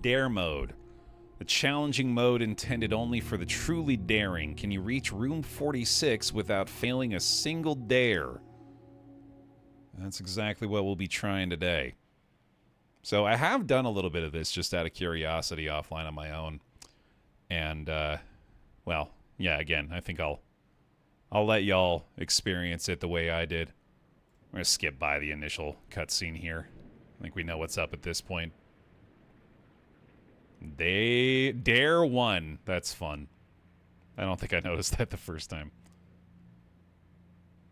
Dare mode. The challenging mode intended only for the truly daring. Can you reach room 46 without failing a single dare? That's exactly what we'll be trying today. So I have done a little bit of this just out of curiosity offline on my own. And, well, yeah, again, I think I'll let y'all experience it the way I did. I'm going to skip by the initial cutscene here. I think we know what's up at this point. Dare 1. That's fun. I don't think I noticed that the first time.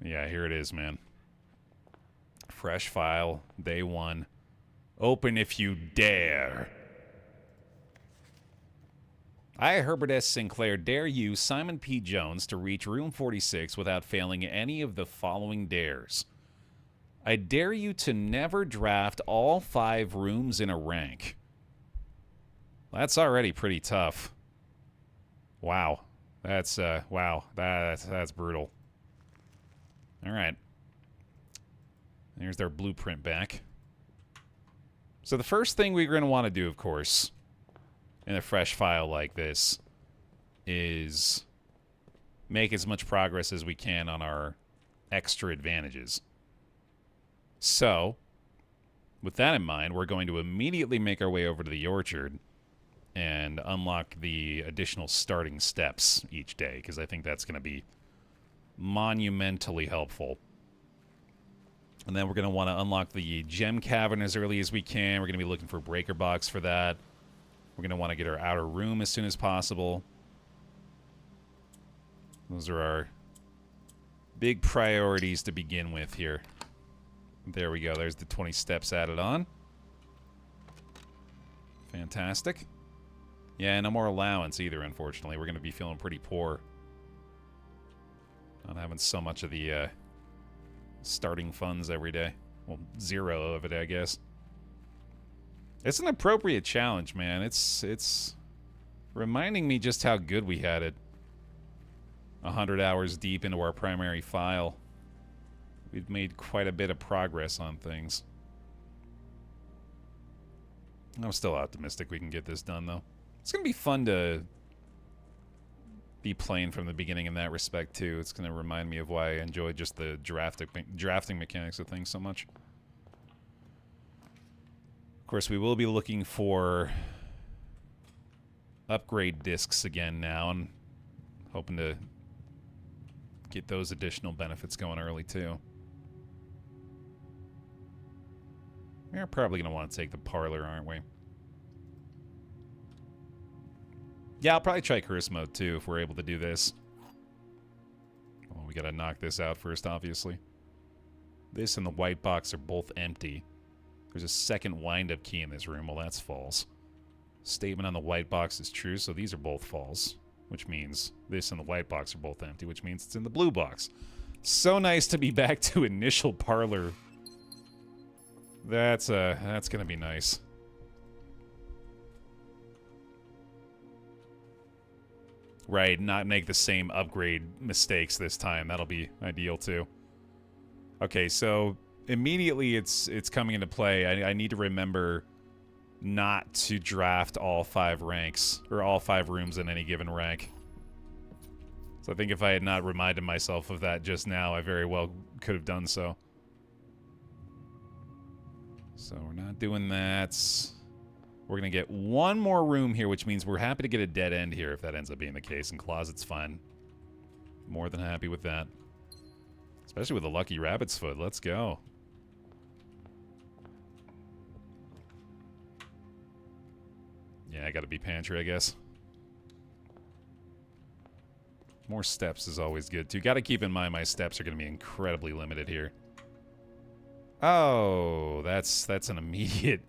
Yeah, here it is, man. Fresh file. Day 1. Open if you dare. I, Herbert S. Sinclair, dare you, Simon P. Jones, to reach room 46 without failing any of the following dares. I dare you to never draft all 5 rooms in a rank. That's already pretty tough. Wow. That's wow. That's brutal. All right. There's their blueprint back. So the first thing we're going to want to do, of course, in a fresh file like this is make as much progress as we can on our extra advantages. So, with that in mind, we're going to immediately make our way over to the orchard and unlock the additional starting steps each day, because I think that's going to be monumentally helpful. And then we're going to want to unlock the gem cavern as early as we can. We're going to be looking for breaker box for that. We're going to want to get our outer room as soon as possible. Those are our big priorities to begin with here. There we go. There's the 20 steps added on. Fantastic. Yeah, no more allowance either, unfortunately. We're going to be feeling pretty poor. Not having so much of the starting funds every day. Well, 0 of it, I guess. It's an appropriate challenge, man. It's reminding me just how good we had it. 100 hours deep into our primary file. We've made quite a bit of progress on things. I'm still optimistic we can get this done, though. It's going to be fun to be playing from the beginning in that respect, too. It's going to remind me of why I enjoy just the drafting mechanics of things so much. Of course, we will be looking for upgrade discs again now, and hoping to get those additional benefits going early, too. We're probably going to want to take the parlor, aren't we? Yeah, I'll probably try curse mode, too, if we're able to do this. Well, we got to knock this out first, obviously. This and the white box are both empty. There's a second wind-up key in this room. Well, that's false. Statement on the white box is true, so these are both false. Which means this and the white box are both empty, which means it's in the blue box. So nice to be back to initial parlor. That's gonna be nice. Right, not make the same upgrade mistakes this time. That'll be ideal too. Okay, so immediately it's coming into play. I need to remember not to draft all 5 ranks, or all 5 rooms in any given rank. So I think if I had not reminded myself of that just now, I very well could have done so. So we're not doing that. We're going to get one more room here, which means we're happy to get a dead end here if that ends up being the case. And closet's fine. More than happy with that. Especially with a lucky rabbit's foot. Let's go. Yeah, I gotta be pantry, I guess. More steps is always good, too. Gotta keep in mind my steps are gonna be incredibly limited here. Oh, that's an immediate...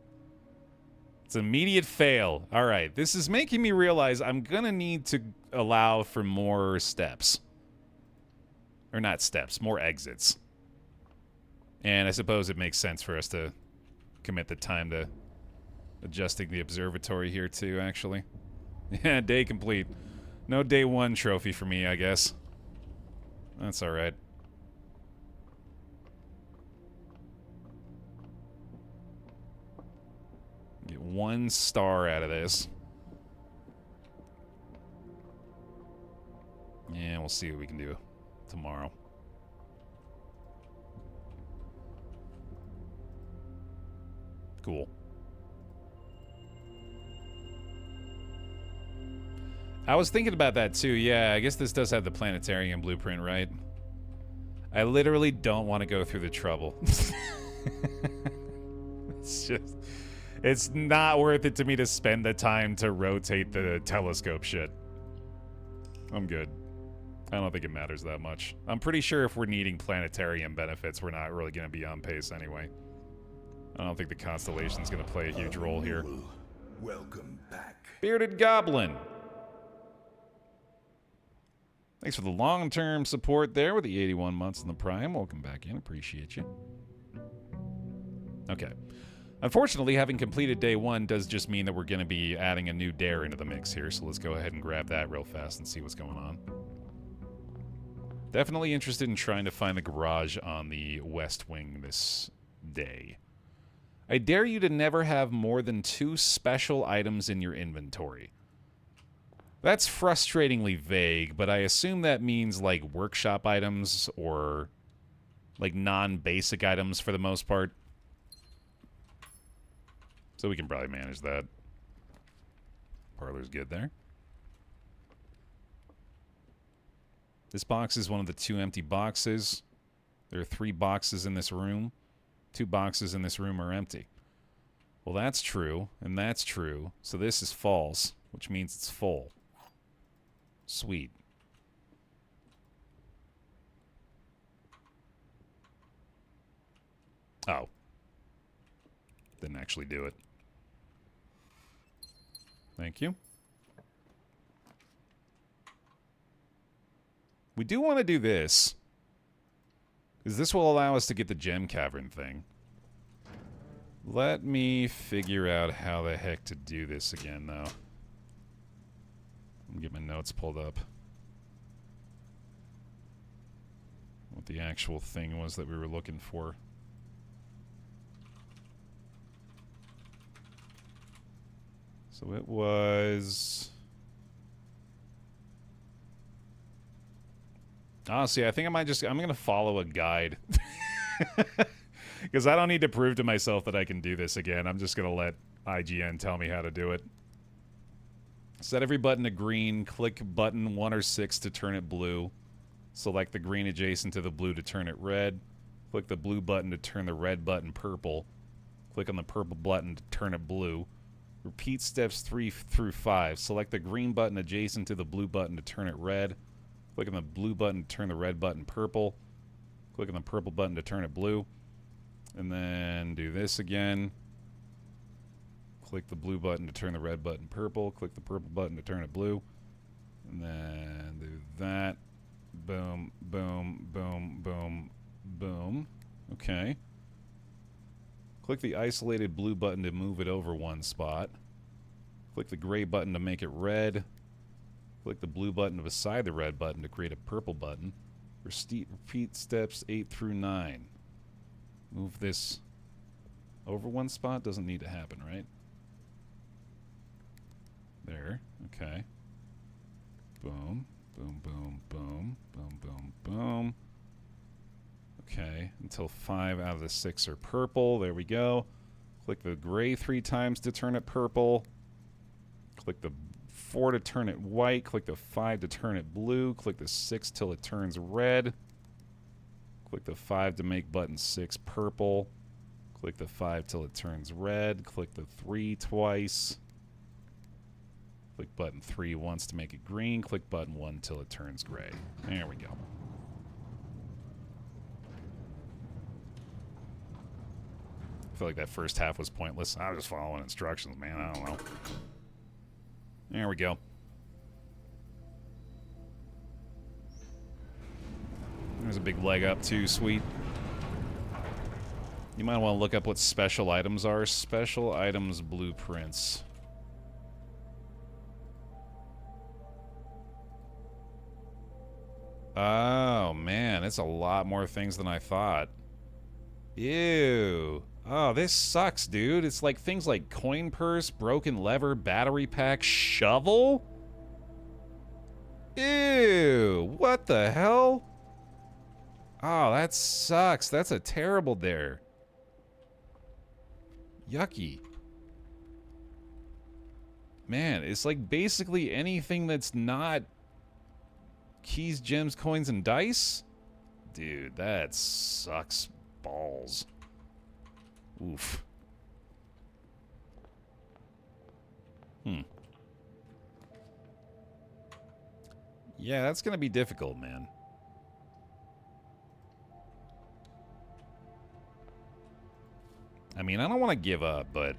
It's an immediate fail. Alright, this is making me realize I'm gonna need to allow for more steps. Or not steps, more exits. And I suppose it makes sense for us to commit the time to adjusting the observatory here too, actually. Yeah, day complete. No day 1 trophy for me, I guess. That's alright. Get 1 star out of this. Yeah, we'll see what we can do tomorrow. Cool. I was thinking about that too. Yeah, I guess this does have the planetarium blueprint, right? I literally don't want to go through the trouble. It's just... It's not worth it to me to spend the time to rotate the telescope shit. I'm good. I don't think it matters that much. I'm pretty sure if we're needing planetarium benefits, we're not really going to be on pace anyway. I don't think the constellation's going to play a huge role here. Welcome back. Bearded Goblin. Thanks for the long-term support there with the 81 months in the Prime. Welcome back in. Appreciate you. Okay. Unfortunately, having completed day 1 does just mean that we're going to be adding a new dare into the mix here, so let's go ahead and grab that real fast and see what's going on. Definitely interested in trying to find the garage on the West Wing this day. I dare you to never have more than 2 special items in your inventory. That's frustratingly vague, but I assume that means like workshop items or like non-basic items for the most part. So we can probably manage that. Parlor's good there. This box is one of the 2 empty boxes. There are 3 boxes in this room. 2 boxes in this room are empty. Well, that's true, and that's true. So this is false, which means it's full. Sweet. Oh. Didn't actually do it. Thank you. We do want to do this, because this will allow us to get the gem cavern thing. Let me figure out how the heck to do this again, though. Let me get my notes pulled up. What the actual thing was that we were looking for. So it was... Honestly, I think I'm going to follow a guide. Because I don't need to prove to myself that I can do this again. I'm just going to let IGN tell me how to do it. Set every button to green. Click button 1 or 6 to turn it blue. Select the green adjacent to the blue to turn it red. Click the blue button to turn the red button purple. Click on the purple button to turn it blue. Repeat steps 3 through 5. Select the green button adjacent to the blue button to turn it red. Click on the blue button to turn the red button purple. Click on the purple button to turn it blue. And then do this again. Click the blue button to turn the red button purple. Click the purple button to turn it blue. And then do that. Boom, boom, boom, boom, boom. Okay. Click the isolated blue button to move it over 1 spot. Click the gray button to make it red. Click the blue button beside the red button to create a purple button. Repeat steps 8 through 9. Move this over 1 spot. Doesn't need to happen, right? There. Okay. Boom. Boom, boom, boom. Boom, boom, boom. Okay. Until 5 out of the 6 are purple. There we go. Click the gray 3 times to turn it purple. Click the 4 to turn it white. Click the 5 to turn it blue. Click the 6 till it turns red. Click the 5 to make button 6 purple. Click the 5 till it turns red. Click the 3 twice. Click button 3 once to make it green. Click button 1 till it turns gray. There we go. I feel like that first half was pointless. I was just following instructions, man. I don't know. There we go. There's a big leg up too, sweet. You might want to look up what special items are. Special items blueprints. Oh, man. It's a lot more things than I thought. Ew. Oh, this sucks, dude. It's like things like coin purse, broken lever, battery pack, shovel? Ew, what the hell? Oh, that sucks. That's a terrible dare. Yucky. Man, it's like basically anything that's not keys, gems, coins, and dice? Dude, that sucks balls. Oof. Yeah, that's gonna be difficult, man. I mean, I don't want to give up, but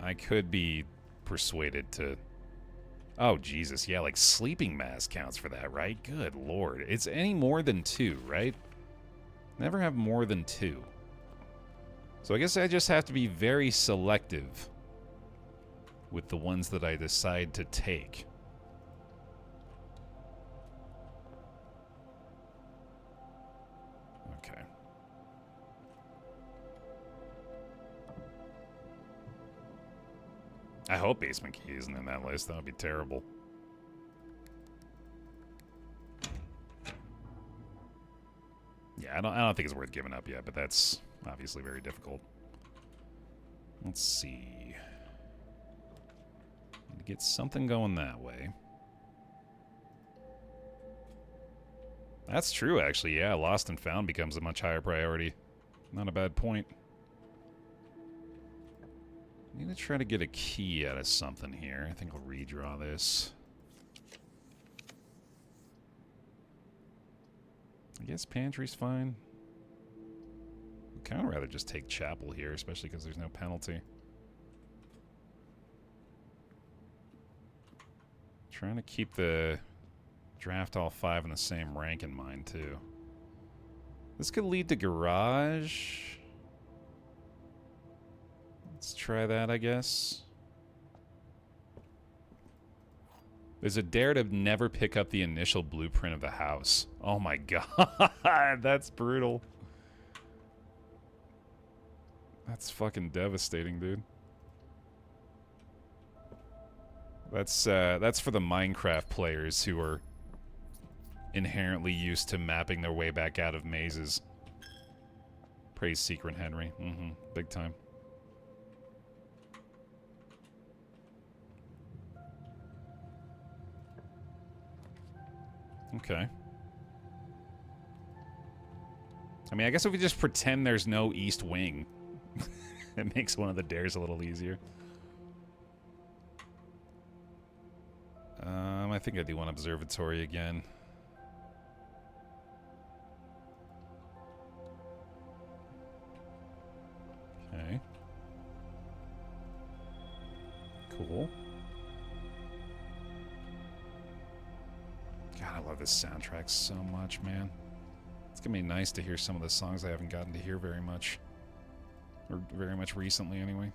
I could be persuaded to... Oh, Jesus, yeah, like sleeping mask counts for that, right? Good lord. It's any more than 2, right? Never have more than 2. So I guess I just have to be very selective with the ones that I decide to take. Okay. I hope Basement Key isn't in that list. That would be terrible. Yeah, I don't think it's worth giving up yet, but that's obviously very difficult. Let's see. Need to get something going that way. That's true, actually. Yeah, Lost and Found becomes a much higher priority. Not a bad point. Need to try to get a key out of something here. I think I'll redraw this. I guess pantry's fine. I'd kind of rather just take chapel here, especially because there's no penalty. Trying to keep the draft all 5 in the same rank in mind, too. This could lead to garage. Let's try that, I guess. There's a dare to never pick up the initial blueprint of the house. Oh my god, that's brutal. That's fucking devastating, dude. That's for the Minecraft players who are inherently used to mapping their way back out of mazes. Praise Secret Henry. Big time. Okay. I mean, I guess if we just pretend there's no east wing, it makes one of the dares a little easier. I think I do want observatory again. Okay. Cool. God, I love this soundtrack so much, man. It's gonna be nice to hear some of the songs I haven't gotten to hear very much. Or very much recently, anyway.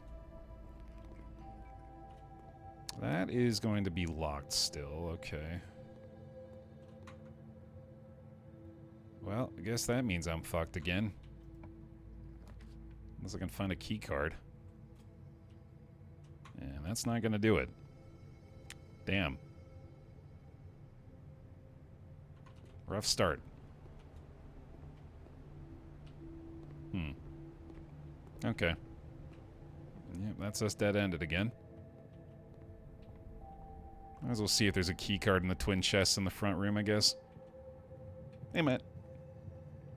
That is going to be locked still, okay. Well, I guess that means I'm fucked again. Unless I can find a key card. And that's not gonna do it. Damn. Rough start. Okay. Yep, that's us dead-ended again. Might as well see if there's a key card in the twin chests in the front room, I guess. Hey, Matt.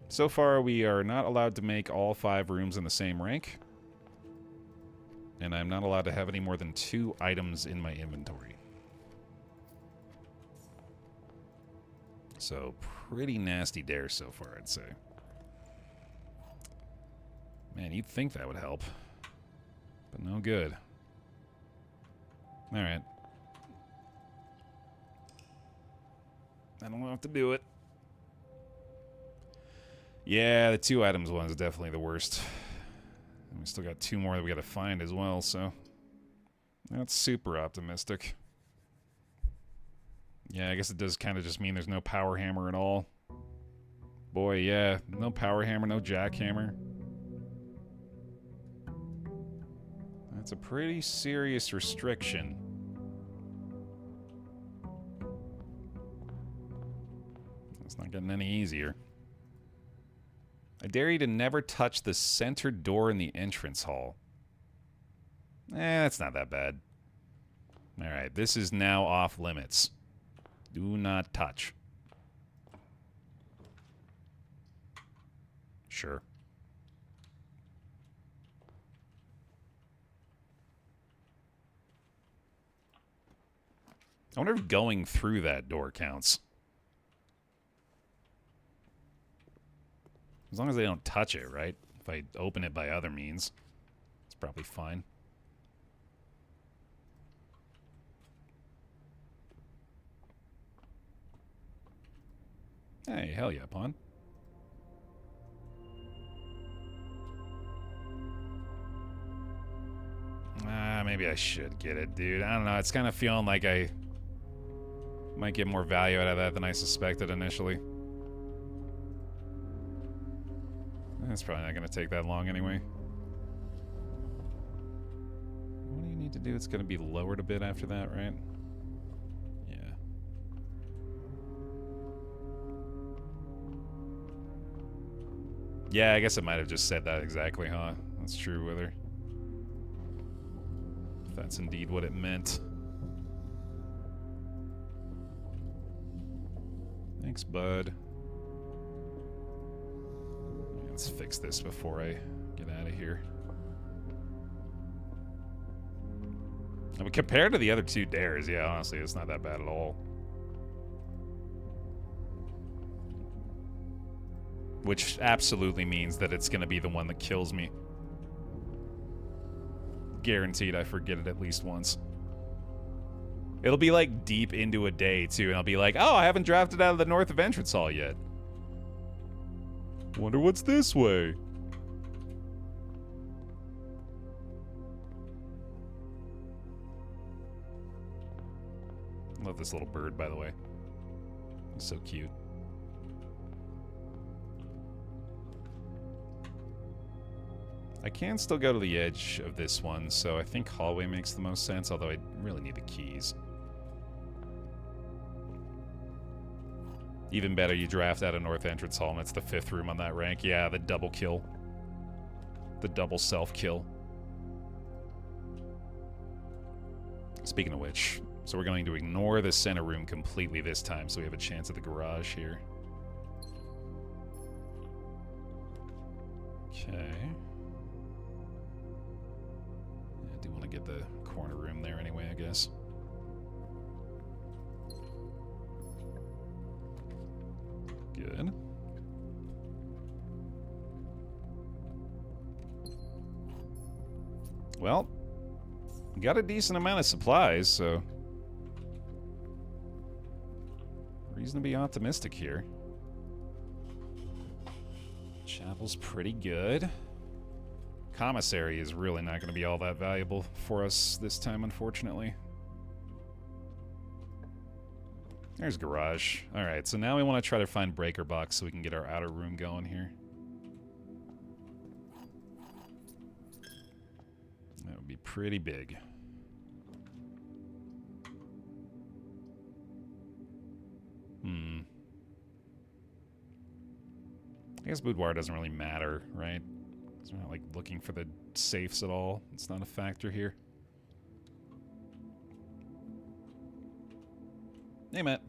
So far, we are not allowed to make all 5 rooms in the same rank. And I'm not allowed to have any more than 2 items in my inventory. So, pretty nasty dare so far, I'd say. Man, you'd think that would help. But no good. Alright. I don't have to do it. Yeah, the 2 items one is definitely the worst. And we still got 2 more that we gotta find as well, so... That's super optimistic. Yeah, I guess it does kind of just mean there's no power hammer at all. Boy, yeah. No power hammer, no jackhammer. That's a pretty serious restriction. It's not getting any easier. I dare you to never touch the center door in the entrance hall. That's not that bad. Alright, this is now off limits. Do not touch. Sure. I wonder if going through that door counts. As long as they don't touch it, right? If I open it by other means, it's probably fine. Hey, hell yeah, Pawn. Maybe I should get it, dude. I don't know. It's kind of feeling like I might get more value out of that than I suspected initially. It's probably not going to take that long anyway. What do you need to do? It's going to be lowered a bit after that, right? Yeah. Yeah, I guess it might have just said that exactly, huh? That's true with her. If that's indeed what it meant. Thanks, bud. Let's fix this before I get out of here. I mean, compared to the other two dares, yeah, honestly, it's not that bad at all. Which absolutely means that it's going to be the one that kills me. Guaranteed I forget it at least once. It'll be like deep into a day, too, and I'll be like, oh, I haven't drafted out of the north of entrance hall yet. Wonder what's this way. Love this little bird, by the way. He's so cute. I can still go to the edge of this one, so I think hallway makes the most sense, although I really need the keys. Even better, you draft out a north entrance hall, and it's the 5th room on that rank. Yeah, the double kill. The double self-kill. Speaking of which, so we're going to ignore the center room completely this time, so we have a chance at the garage here. Okay. I do want to get the corner room there anyway, I guess. Good. Well, got a decent amount of supplies, so reason to be optimistic here. Chapel's pretty good. Commissary is really not going to be all that valuable for us this time, unfortunately. There's garage. Alright, so now we want to try to find breaker box so we can get our outer room going here. That would be pretty big. I guess boudoir doesn't really matter, right? Because we're not, like, looking for the safes at all. It's not a factor here. Hey, Matt.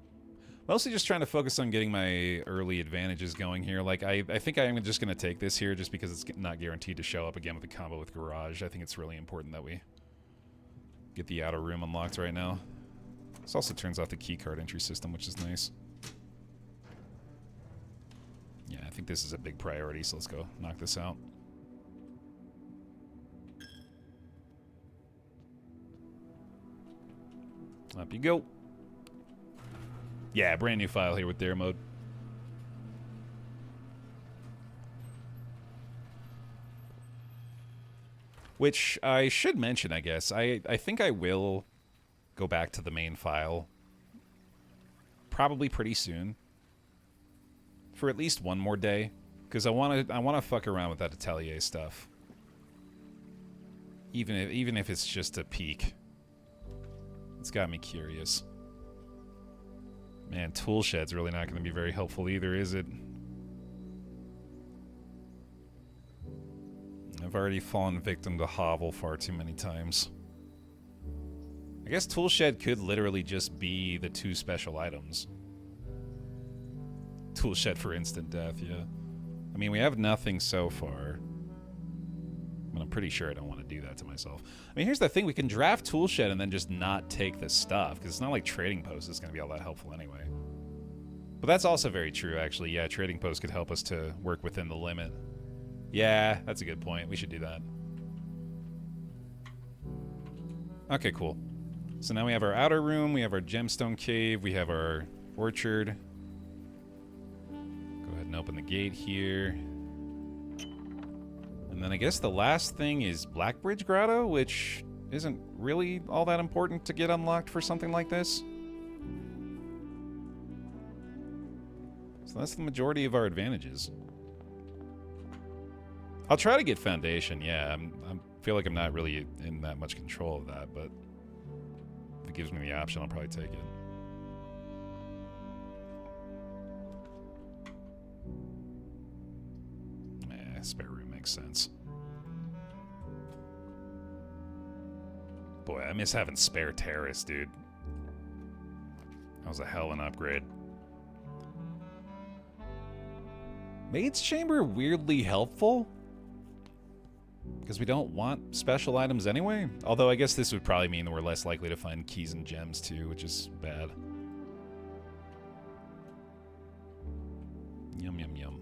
Mostly just trying to focus on getting my early advantages going here. Like, I think I'm just going to take this here just because it's not guaranteed to show up again with a combo with Garage. I think it's really important that we get the outer room unlocked right now. This also turns off the keycard entry system, which is nice. Yeah, I think this is a big priority, so let's go knock this out. Up you go. Yeah, brand new file here with Dare mode. Which I should mention, I guess. I think I will go back to the main file probably pretty soon. For at least one more day. Because I wanna fuck around with that Atelier stuff. Even if it's just a peek. It's got me curious. Man, tool shed's really not going to be very helpful either, is it? I've already fallen victim to hovel far too many times. I guess tool shed could literally just be the 2 special items. Tool shed for instant death, yeah. I mean, we have nothing so far. But I'm pretty sure I don't want to do that to myself. I mean, here's the thing. We can draft tool shed and then just not take the stuff. Because it's not like trading post is going to be all that helpful anyway. But that's also very true, actually. Yeah, trading post could help us to work within the limit. Yeah, that's a good point. We should do that. Okay, cool. So now we have our outer room. We have our gemstone cave. We have our orchard. Go ahead and open the gate here. And then I guess the last thing is Blackbridge Grotto, which isn't really all that important to get unlocked for something like this. So that's the majority of our advantages. I'll try to get Foundation, yeah. I feel like I'm not really in that much control of that, but if it gives me the option, I'll probably take it. Spare room makes sense. Boy, I miss having spare terrace, dude. That was a hell of an upgrade. Maid's Chamber weirdly helpful? Because we don't want special items anyway? Although I guess this would probably mean that we're less likely to find keys and gems too, which is bad. Yum, yum, yum.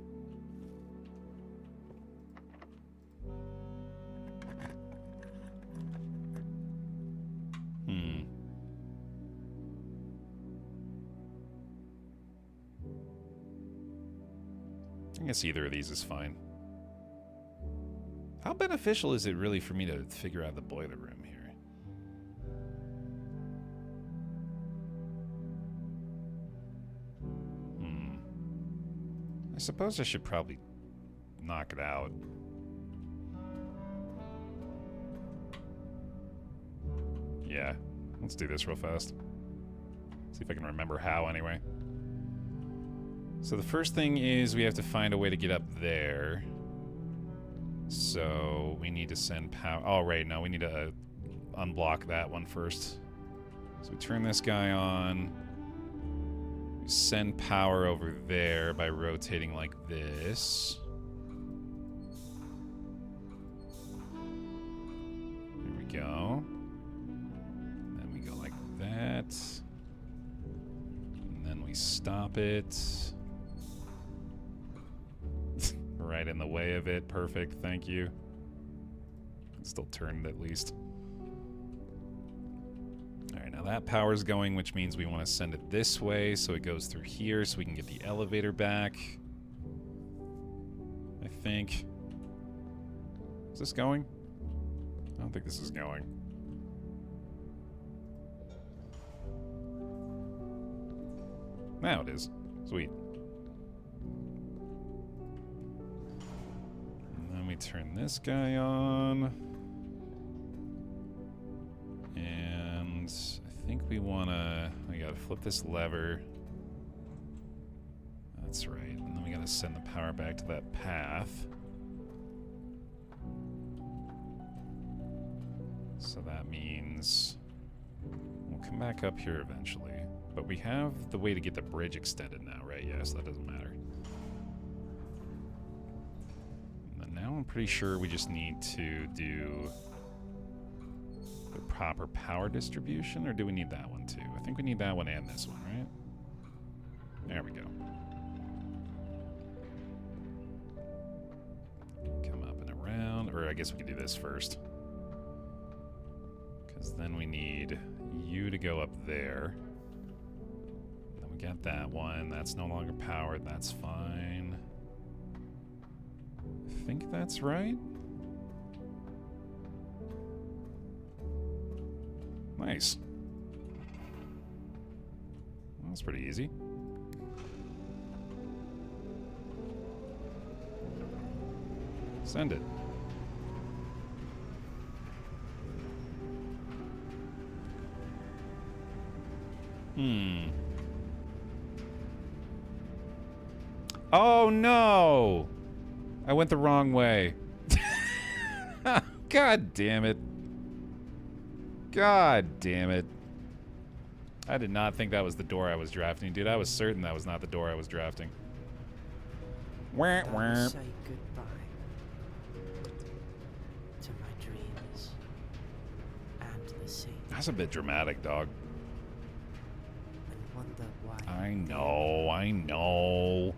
I guess either of these is fine. How beneficial is it really for me to figure out the boiler room here? I suppose I should probably knock it out. Yeah, let's do this real fast. See if I can remember how anyway. So the first thing is we have to find a way to get up there. So we need to send power. Oh, right. No, we need to unblock that one first. So we turn this guy on. We send power over there by rotating like this. There we go. Then we go like that. And then we stop it. Right in the way of it. Perfect. Thank you. It's still turned at least. Alright, now that power's going, which means we want to send it this way so it goes through here so we can get the elevator back. I think. Is this going? I don't think this is going. Now it is. Sweet. Turn this guy on. And I think we gotta flip this lever. That's right. And then we gotta send the power back to that path. So that means we'll come back up here eventually. But we have the way to get the bridge extended now, right? Yeah, so that doesn't matter. Now I'm pretty sure we just need to do the proper power distribution, or do we need that one too? I think we need that one and this one, right? There we go. Come up and around, or I guess we could do this first. Because then we need you to go up there. Then we got that one. That's no longer powered. That's fine. I think that's right. Nice. Well, that's pretty easy. Send it. Oh, no! I went the wrong way. God damn it. God damn it. I did not think that was the door I was drafting, dude. I was certain that was not the door I was drafting. Wah, wah. Say goodbye to my dreams and the sea. That's a bit dramatic, dog. And wonder why. I know, I know.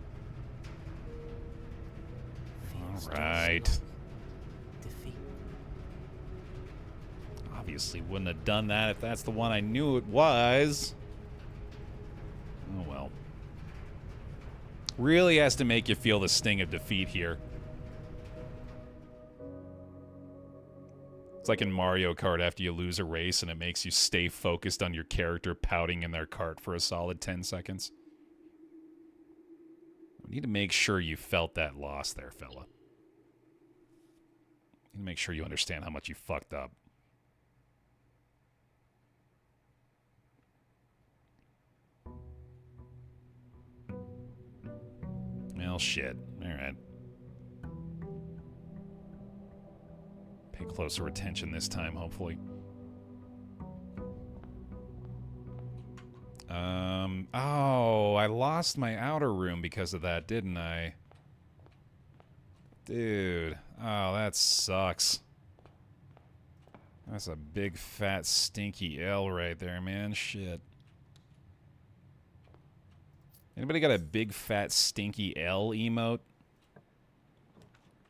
feels All right. just like defeat. Obviously wouldn't have done that if that's the one I knew it was. Oh well. Really has to make you feel the sting of defeat here. It's like in Mario Kart after you lose a race and it makes you stay focused on your character pouting in their cart for a solid 10 seconds. We need to make sure you felt that loss there, fella. You need to make sure you understand how much you fucked up. Well, shit. Alright. Pay closer attention this time, hopefully. Oh, I lost my outer room because of that, didn't I? Dude. Oh, that sucks. That's a big, fat, stinky L right there, man. Shit. Anybody got a big, fat, stinky L emote?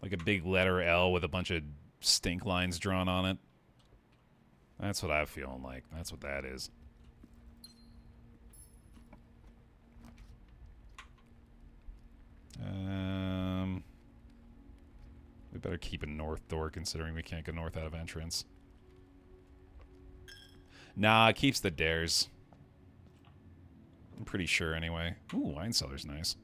Like a big letter L with a bunch of stink lines drawn on it? That's what I'm feeling like. That's what that is. We better keep a north door considering we can't go north out of entrance. Nah, it keeps the dares. I'm pretty sure anyway. Ooh, wine cellar's nice.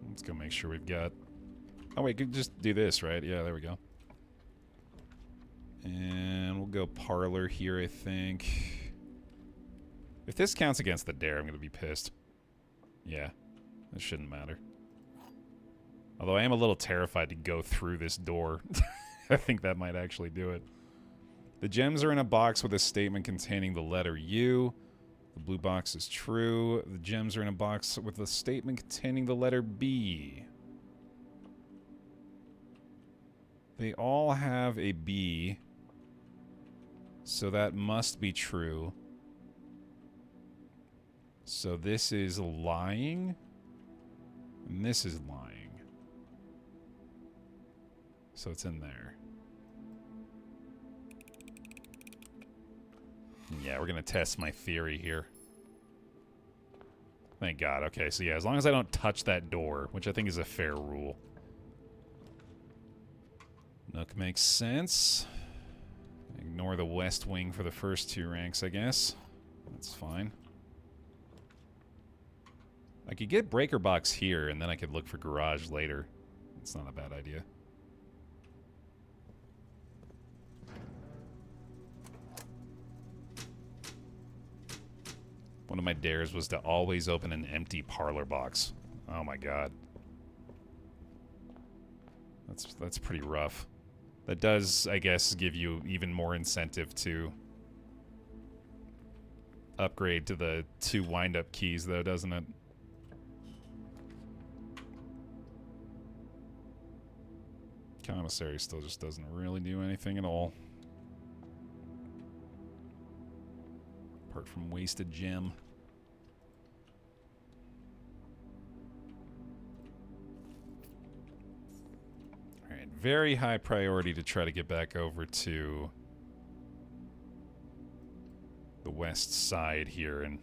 Let's go make sure we've got... Oh wait, could just do this, right? Yeah, there we go. And we'll go parlor here, I think. If this counts against the dare, I'm going to be pissed. Yeah, that shouldn't matter. Although I am a little terrified to go through this door. I think that might actually do it. The gems are in a box with a statement containing the letter U. The blue box is true. The gems are in a box with a statement containing the letter B. They all have a B. So that must be true. So this is lying. And this is lying. So it's in there. Yeah, we're going to test my theory here. Thank God. Okay, so yeah, as long as I don't touch that door, which I think is a fair rule. Nook makes sense. Ignore the west wing for the first two ranks, I guess. That's fine. I could get breaker box here, and then I could look for garage later. It's not a bad idea. One of my dares was to always open an empty parlor box. Oh my God. That's pretty rough. That does, I guess, give you even more incentive to upgrade to the 2 wind-up keys, though, doesn't it? Commissary still just doesn't really do anything at all. Apart from wasted gem. Alright, very high priority to try to get back over to the west side here and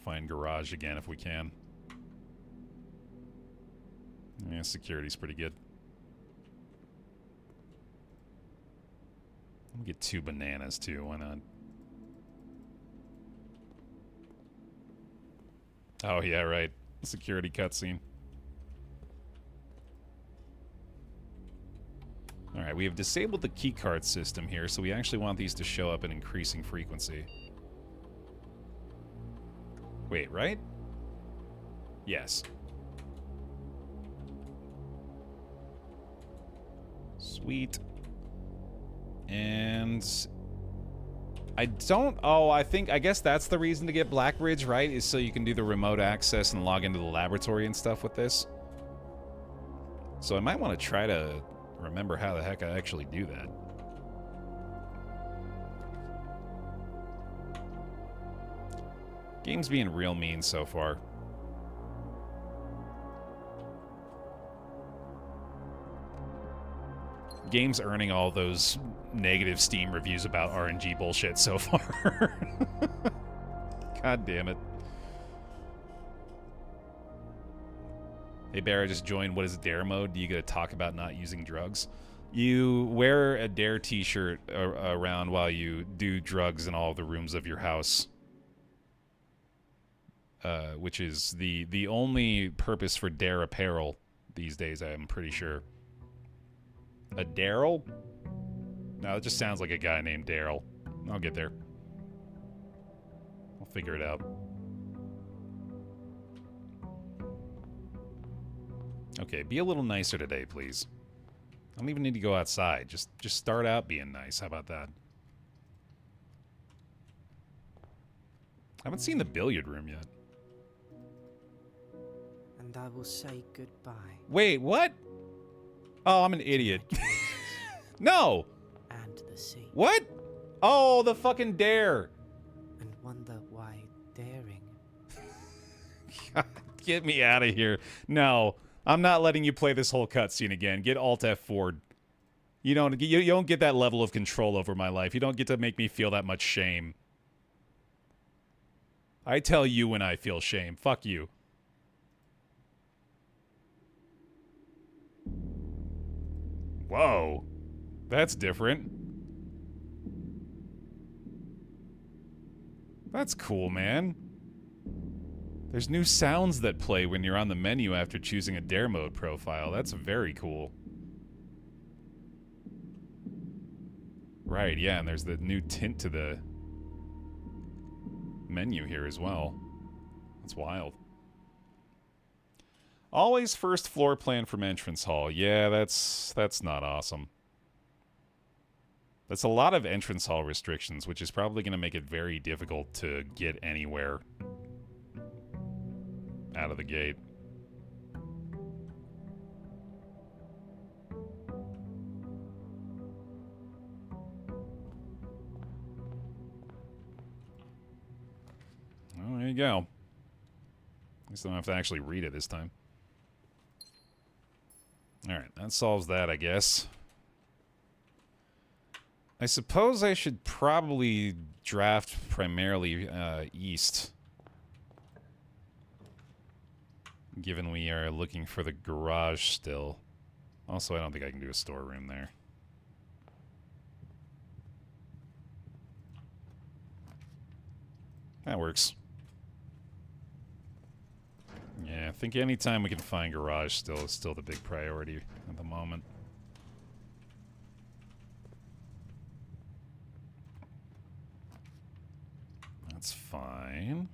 find garage again if we can. Yeah, security's pretty good. Let me get 2 bananas too, why not? Oh, yeah, right. Security cutscene. Alright, we have disabled the keycard system here, so we actually want these to show up in increasing frequency. Wait, right? Yes. Sweet. And I don't... Oh, I guess that's the reason to get Blackbridge, right? Is so you can do the remote access and log into the laboratory and stuff with this. So I might want to try to remember how the heck I actually do that. Game's being real mean so far. Game's earning all those negative Steam reviews about RNG bullshit so far. God damn it. Hey, Baer, I just joined. What is Dare mode? Do you get to talk about not using drugs? You wear a Dare t-shirt around while you do drugs in all the rooms of your house. Which is the only purpose for Dare apparel these days, I'm pretty sure. A Daryl? No, it just sounds like a guy named Daryl. I'll get there. I'll figure it out. Okay, be a little nicer today, please. I don't even need to go outside. Just start out being nice. How about that? I haven't seen the billiard room yet. And I will say goodbye. Wait, what? Oh, I'm an idiot. No! And the sea. What? Oh, the fucking Dare. And wonder why daring. God, get me out of here. No, I'm not letting you play this whole cutscene again. Get Alt F4. You don't get that level of control over my life. You don't get to make me feel that much shame. I tell you when I feel shame. Fuck you. Whoa. That's different. That's cool, man. There's new sounds that play when you're on the menu after choosing a Dare mode profile. That's very cool. Right, yeah, and there's the new tint to the menu here as well. That's wild. Always first floor plan from entrance hall. Yeah, that's not awesome. That's a lot of entrance hall restrictions, which is probably going to make it very difficult to get anywhere out of the gate. Well, there you go. At least I don't have to actually read it this time. Alright, that solves that, I guess. I suppose I should probably draft primarily east. Given we are looking for the garage still. Also, I don't think I can do a storeroom there. That works. Yeah, I think anytime we can find garage still is still the big priority at the moment. That's fine.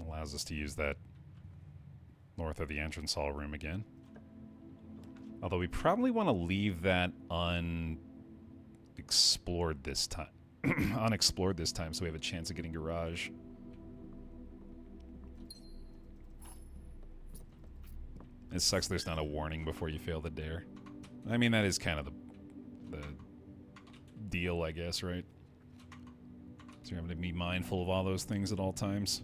Allows us to use that north of the entrance hall room again. Although we probably want to leave that unexplored this time. Unexplored this time so we have a chance of getting garage. It sucks there's not a warning before you fail the dare. I mean, that is kind of the deal, I guess, right? So you're having to be mindful of all those things at all times.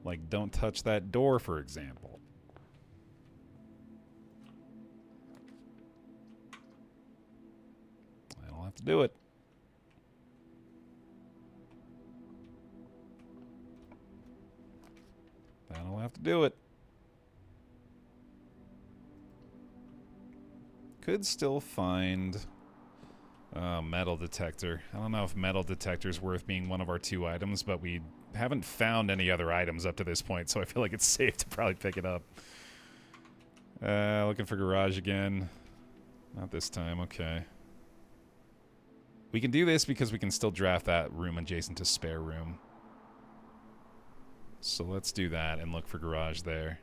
Like, don't touch that door, for example. I don't have to do it. That'll have to do it. Could still find metal detector. I don't know if metal detector is worth being one of our 2 items, but we haven't found any other items up to this point, so I feel like it's safe to probably pick it up. Looking for garage again. Not this time, okay. We can do this because we can still draft that room adjacent to spare room. So let's do that and look for garage there.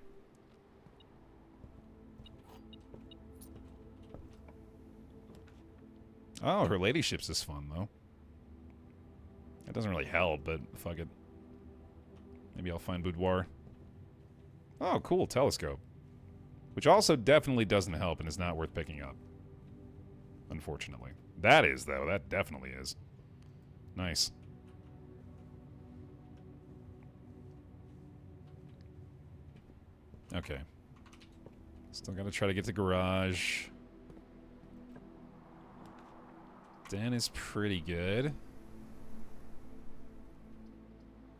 Oh, her ladyships is fun, though. That doesn't really help, but fuck it. Maybe I'll find boudoir. Oh, cool, telescope. Which also definitely doesn't help and is not worth picking up. Unfortunately. That is, though. That definitely is. Nice. Okay. Still gotta try to get to garage. Den is pretty good.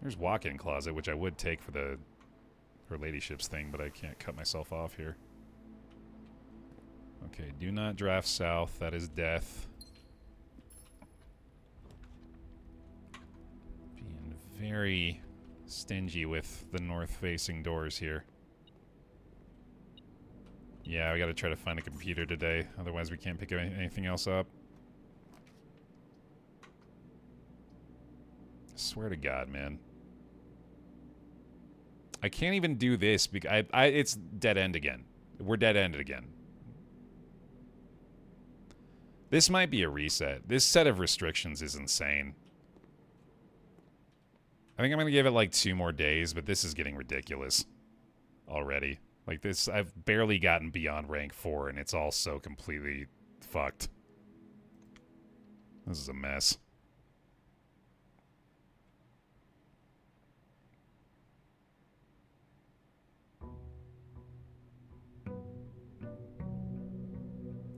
There's walk-in closet, which I would take for the her ladyships thing, but I can't cut myself off here. Okay, do not draft south. That is death. Being very stingy with the north-facing doors here. Yeah, we gotta try to find a computer today, otherwise we can't pick anything else up. I swear to God, man. I can't even do this because it's dead end again. We're dead ended again. This might be a reset. This set of restrictions is insane. I think I'm gonna give it like 2 more days, but this is getting ridiculous already. Like this, I've barely gotten beyond rank 4 and it's all so completely fucked. This is a mess.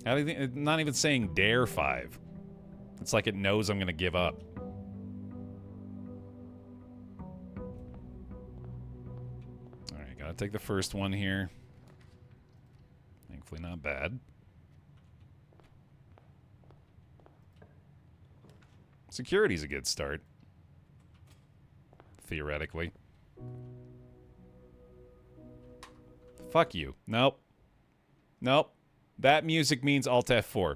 How do you think? Not even saying dare 5. It's like it knows I'm gonna give up. Alright, gotta take the first one here. Thankfully not bad. Security's a good start. Theoretically. Fuck you. Nope. Nope. That music means Alt F4.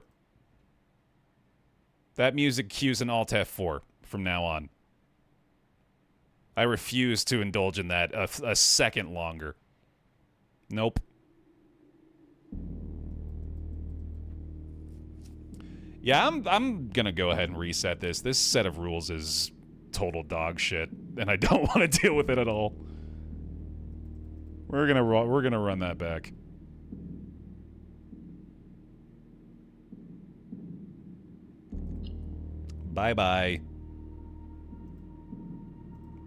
That music cues an Alt F4 from now on. I refuse to indulge in that a second longer. Nope. Yeah, I'm gonna go ahead and reset this. This set of rules is total dog shit, and I don't want to deal with it at all. We're gonna run that back. Bye-bye.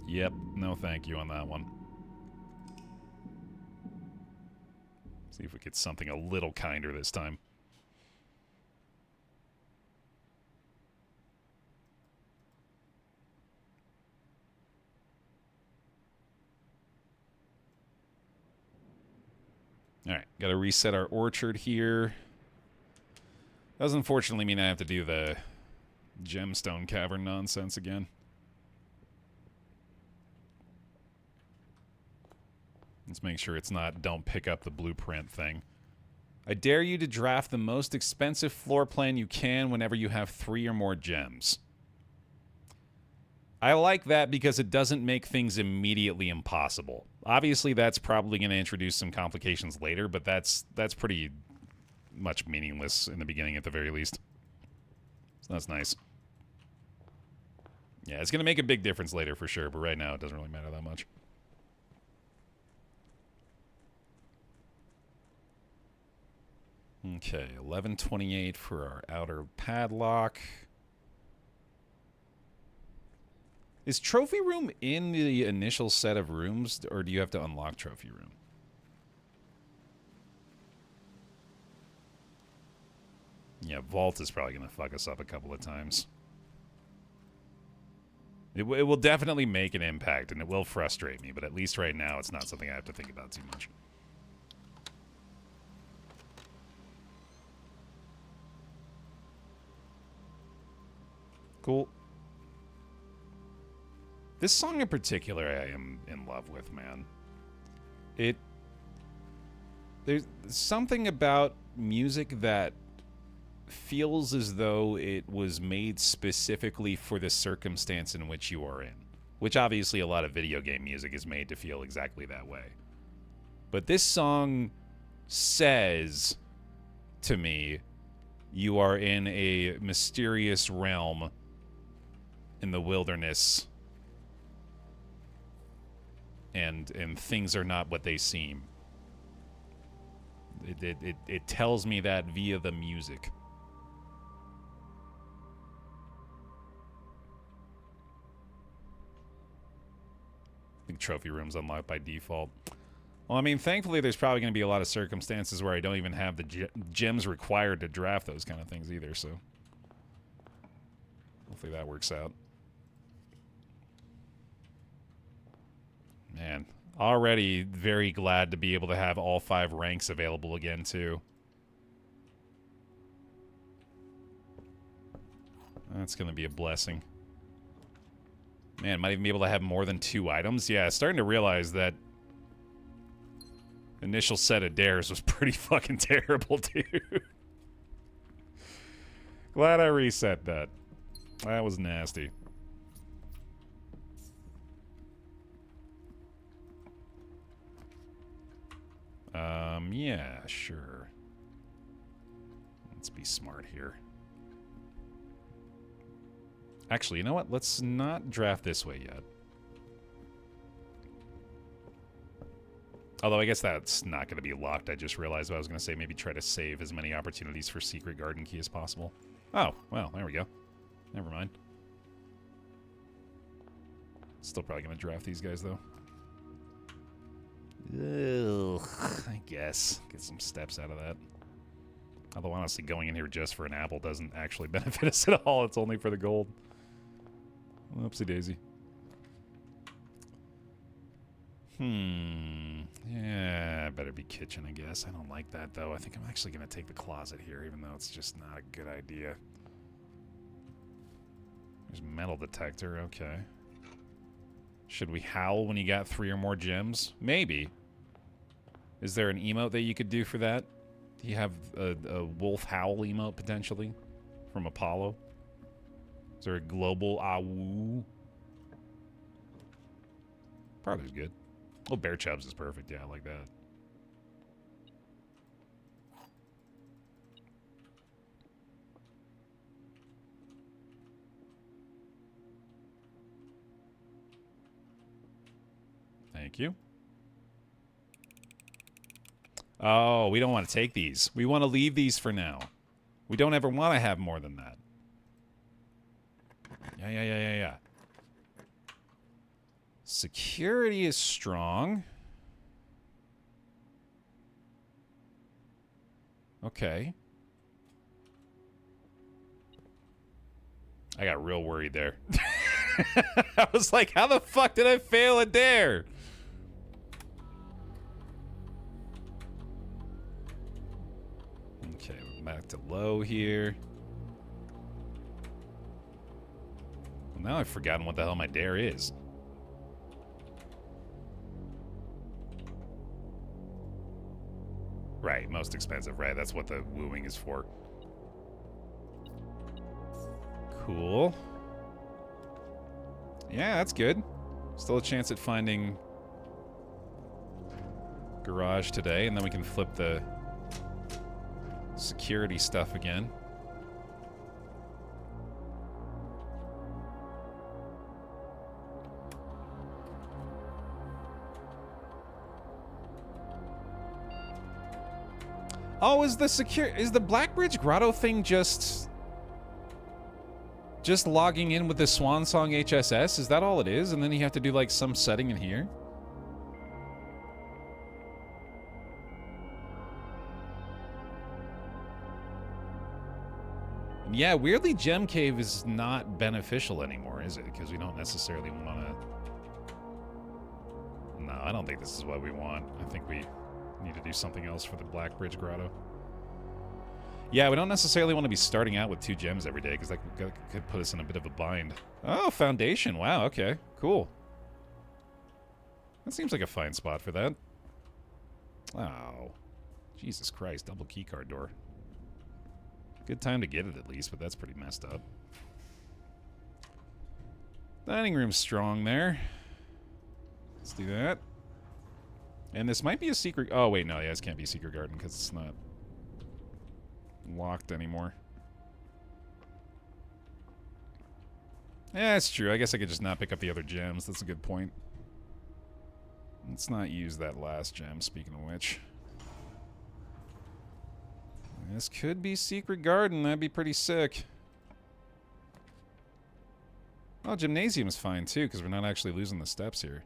Yep, no thank you on that one. See if we get something a little kinder this time. Alright, gotta reset our orchard here. Does unfortunately mean I have to do the gemstone cavern nonsense again. Let's make sure it's not don't pick up the blueprint thing. I dare you to draft the most expensive floor plan you can whenever you have 3 or more gems. I like that because it doesn't make things immediately impossible. Obviously, that's probably going to introduce some complications later, but that's pretty much meaningless in the beginning at the very least. So that's nice. Yeah, it's going to make a big difference later for sure, but right now it doesn't really matter that much. Okay, 1128 for our outer padlock. Is trophy room in the initial set of rooms, or do you have to unlock trophy room? Yeah, vault is probably going to fuck us up a couple of times. It will definitely make an impact, and it will frustrate me, but at least right now it's not something I have to think about too much. Cool. This song in particular I am in love with, man. There's something about music that feels as though it was made specifically for the circumstance in which you are in. Which obviously a lot of video game music is made to feel exactly that way. But this song says to me, you are in a mysterious realm in the wilderness, and things are not what they seem. It tells me that via the music. I think trophy room's unlocked by default. Well, I mean, thankfully there's probably going to be a lot of circumstances where I don't even have the gems required to draft those kind of things either, so hopefully that works out. Man, already very glad to be able to have all 5 ranks available again, too. That's going to be a blessing. Man, might even be able to have more than 2 items. Yeah, starting to realize that initial set of dares was pretty fucking terrible, dude. Glad I reset that. That was nasty. Yeah, sure. Let's be smart here. Actually, you know what? Let's not draft this way yet. Although I guess that's not going to be locked. I just realized what I was going to say. Maybe try to save as many opportunities for secret garden key as possible. Oh, well, there we go. Never mind. Still probably going to draft these guys, though. Ugh, I guess. Get some steps out of that. Although, honestly, going in here just for an apple doesn't actually benefit us at all. It's only for the gold. Whoopsie daisy. Yeah, better be kitchen, I guess. I don't like that, though. I think I'm actually going to take the closet here, even though it's just not a good idea. There's metal detector. Okay. Should we howl when you got 3 or more gems? Maybe. Is there an emote that you could do for that? Do you have a wolf howl emote, potentially? From Apollo? Is there a global awoo? Probably good. Oh, Bear Chubs is perfect. Yeah, I like that. Thank you. Oh, we don't want to take these. We want to leave these for now. We don't ever want to have more than that. Yeah. Security is strong. Okay. I got real worried there. I was like, how the fuck did I fail a dare? Okay, we're back to low here. Well, now I've forgotten what the hell my dare is. Right, most expensive, right? That's what the wooing is for. Cool. Yeah, that's good. Still a chance at finding garage today, and then we can flip the security stuff again. Oh, is the Blackbridge Grotto thing just logging in with the Swansong HSS? Is that all it is? And then you have to do like some setting in here? Yeah, weirdly Gem Cave is not beneficial anymore, is it? Because we don't necessarily want to... No, I don't think this is what we want. I think we need to do something else for the Blackbridge Grotto. Yeah, we don't necessarily want to be starting out with 2 gems every day, because that could put us in a bit of a bind. Oh, Foundation. Wow, okay. Cool. That seems like a fine spot for that. Oh. Jesus Christ, double keycard door. Good time to get it at least, but that's pretty messed up. Dining room's strong there. Let's do that. And this might be a secret... Oh, wait, no, yeah, this can't be a secret garden because it's not locked anymore. Yeah, that's true. I guess I could just not pick up the other gems. That's a good point. Let's not use that last gem, speaking of which. This could be secret garden. That'd be pretty sick. Oh, gymnasium is fine, too, because we're not actually losing the steps here.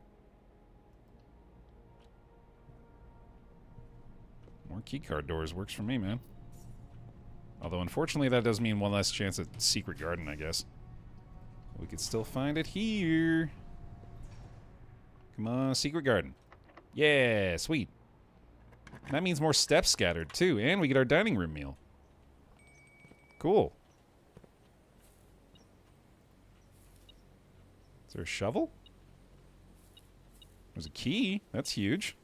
More keycard doors works for me, man. Although, unfortunately, that does mean one less chance at secret garden, I guess. We could still find it here. Come on, secret garden. Yeah, sweet. That means more steps scattered, too, and we get our dining room meal. Cool. Is there a shovel? There's a key. That's huge.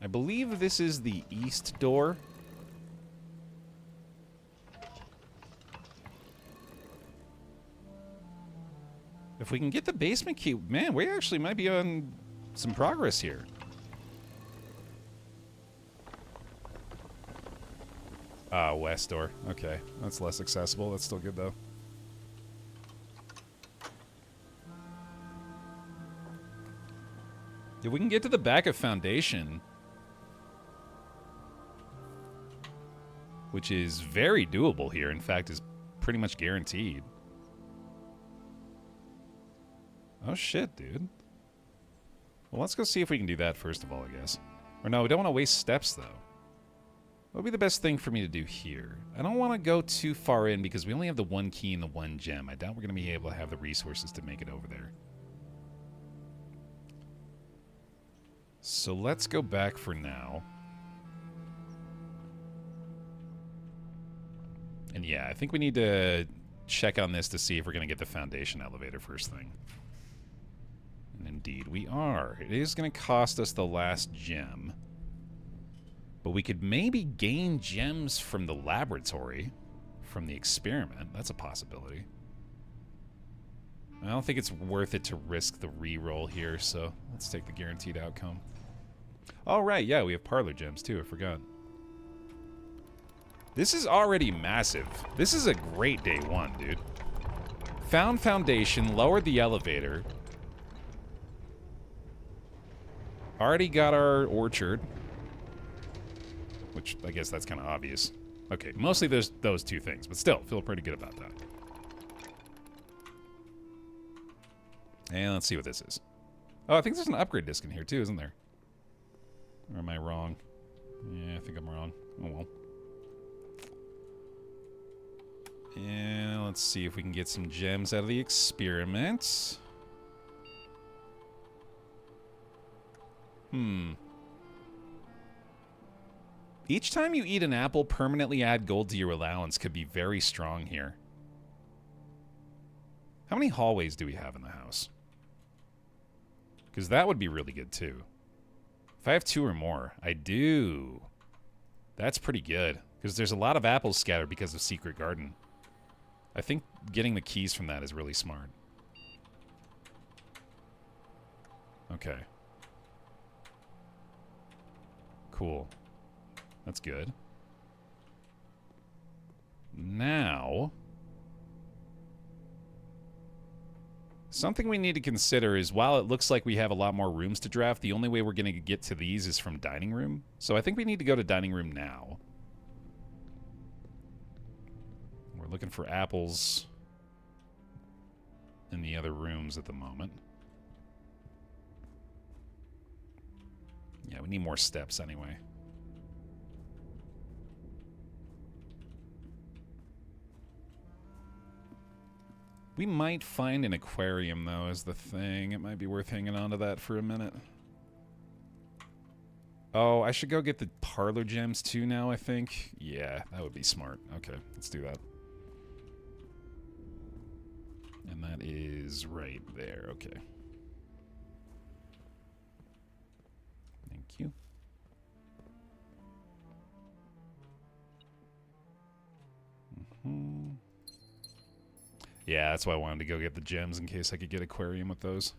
I believe this is the east door. If we can get the basement key, man, we actually might be on some progress here. Ah, west door. Okay, that's less accessible. That's still good, though. If we can get to the back of Foundation, which is very doable here, in fact, is pretty much guaranteed. Oh, shit, dude. Well, let's go see if we can do that first of all, I guess. Or no, we don't want to waste steps, though. What would be the best thing for me to do here? I don't want to go too far in because we only have the one key and the one gem. I doubt we're going to be able to have the resources to make it over there. So let's go back for now. And yeah, I think we need to check on this to see if we're going to get the Foundation elevator first thing. And indeed we are. It is going to cost us the last gem. But we could maybe gain gems from the laboratory, from the experiment. That's a possibility. I don't think it's worth it to risk the reroll here, so let's take the guaranteed outcome. All right, yeah, we have parlor gems too, I forgot. This is already massive. This is a great day one, dude. Found Foundation, lowered the elevator. Already got our orchard. Which, I guess that's kind of obvious. Okay, mostly there's those two things, but still, feel pretty good about that. And let's see what this is. Oh, I think there's an upgrade disc in here too, isn't there? Or am I wrong? Yeah, I think I'm wrong. Oh well. And let's see if we can get some gems out of the experiment. Each time you eat an apple, permanently add gold to your allowance could be very strong here. How many hallways do we have in the house? Because that would be really good too. If I have 2 or more, I do. That's pretty good. Because there's a lot of apples scattered because of Secret Garden. I think getting the keys from that is really smart. Okay. Cool. That's good. Now, something we need to consider is while it looks like we have a lot more rooms to draft, the only way we're going to get to these is from dining room. So I think we need to go to dining room now. We're looking for apples in the other rooms at the moment. Yeah, we need more steps anyway. We might find an aquarium, though, is the thing. It might be worth hanging on to that for a minute. Oh, I should go get the parlor gems too now, I think. Yeah, that would be smart. Okay, let's do that. And that is right there. Okay. Thank you. Yeah, that's why I wanted to go get the gems in case I could get aquarium with those.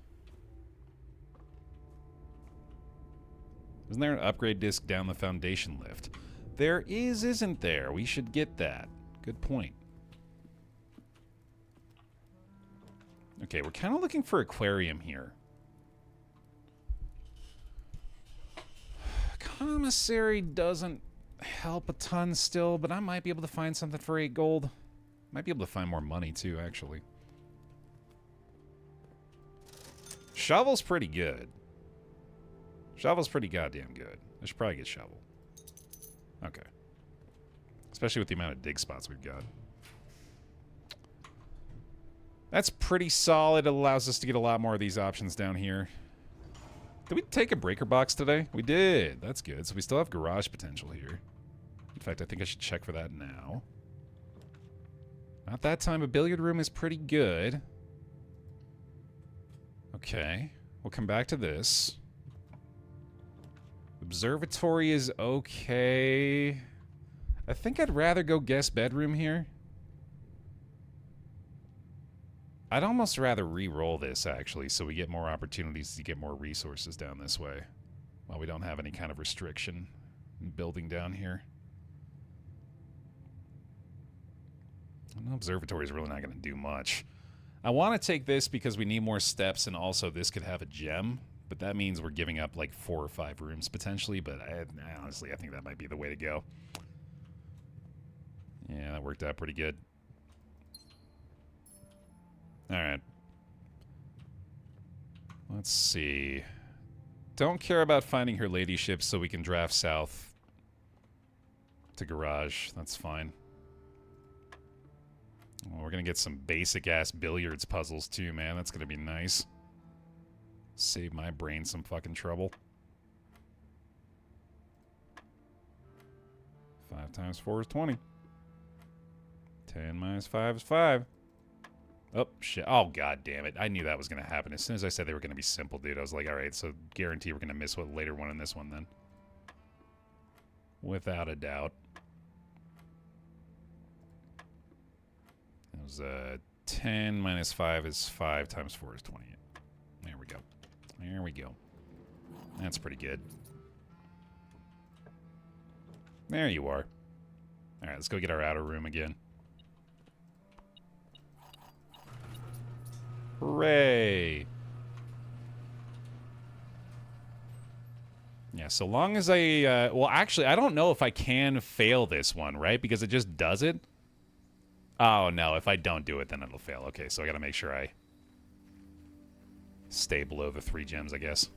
Isn't there an upgrade disc down the foundation lift? There is, isn't there? We should get that. Good point. Okay, we're kind of looking for aquarium here. Commissary doesn't help a ton still, but I might be able to find something for 8 gold. Might be able to find more money too, actually. Shovel's pretty good. Shovel's pretty goddamn good. I should probably get shovel. Okay. Especially with the amount of dig spots we've got. That's pretty solid. It allows us to get a lot more of these options down here. Did we take a breaker box today? We did. That's good. So we still have garage potential here. In fact, I think I should check for that now. Not that time. A billiard room is pretty good. Okay. We'll come back to this. Observatory is okay. I think I'd rather go guest bedroom here. I'd almost rather re-roll this, actually, so we get more opportunities to get more resources down this way. While we don't have any kind of restriction in building down here. An observatory is really not going to do much. I want to take this because we need more steps, and also this could have a gem. But that means we're giving up like 4 or 5 rooms potentially, but honestly, I think that might be the way to go. Yeah, that worked out pretty good. Alright. Let's see. Don't care about finding her ladyship so we can draft south to garage. That's fine. Well, we're going to get some basic-ass billiards puzzles too, man. That's going to be nice. Save my brain some fucking trouble. 5 times 4 is 20. 10 minus 5 is 5. Oh, shit. Oh, god damn it. I knew that was going to happen. As soon as I said they were going to be simple, dude, I was like, alright, so guarantee we're going to miss a later one in this one then. Without a doubt. It was 10 minus 5 is 5 times 4 is 28. There we go. There we go. That's pretty good. There you are. Alright, let's go get our outer room again. Hooray! Yeah, so long as I... well, actually, I don't know if I can fail this one, right? Because it just does it. Oh, no. If I don't do it, then it'll fail. Okay, so I gotta make sure I stay below the 3 gems, I guess.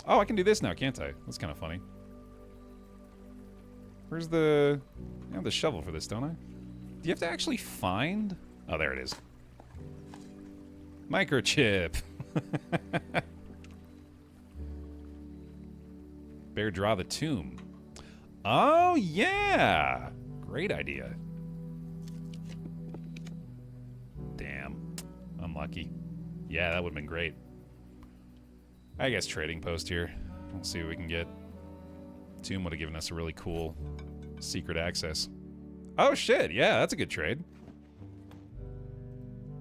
Oh, I can do this now, can't I? That's kind of funny. Where's the... I have the shovel for this, don't I? Do you have to actually find... Oh, there it is. Microchip. Baer, draw the tomb. Oh, yeah! Great idea. Damn. Unlucky. Yeah, that would have been great. I guess trading post here. We'll see what we can get. Tomb would have given us a really cool secret access. Oh, shit. Yeah, that's a good trade.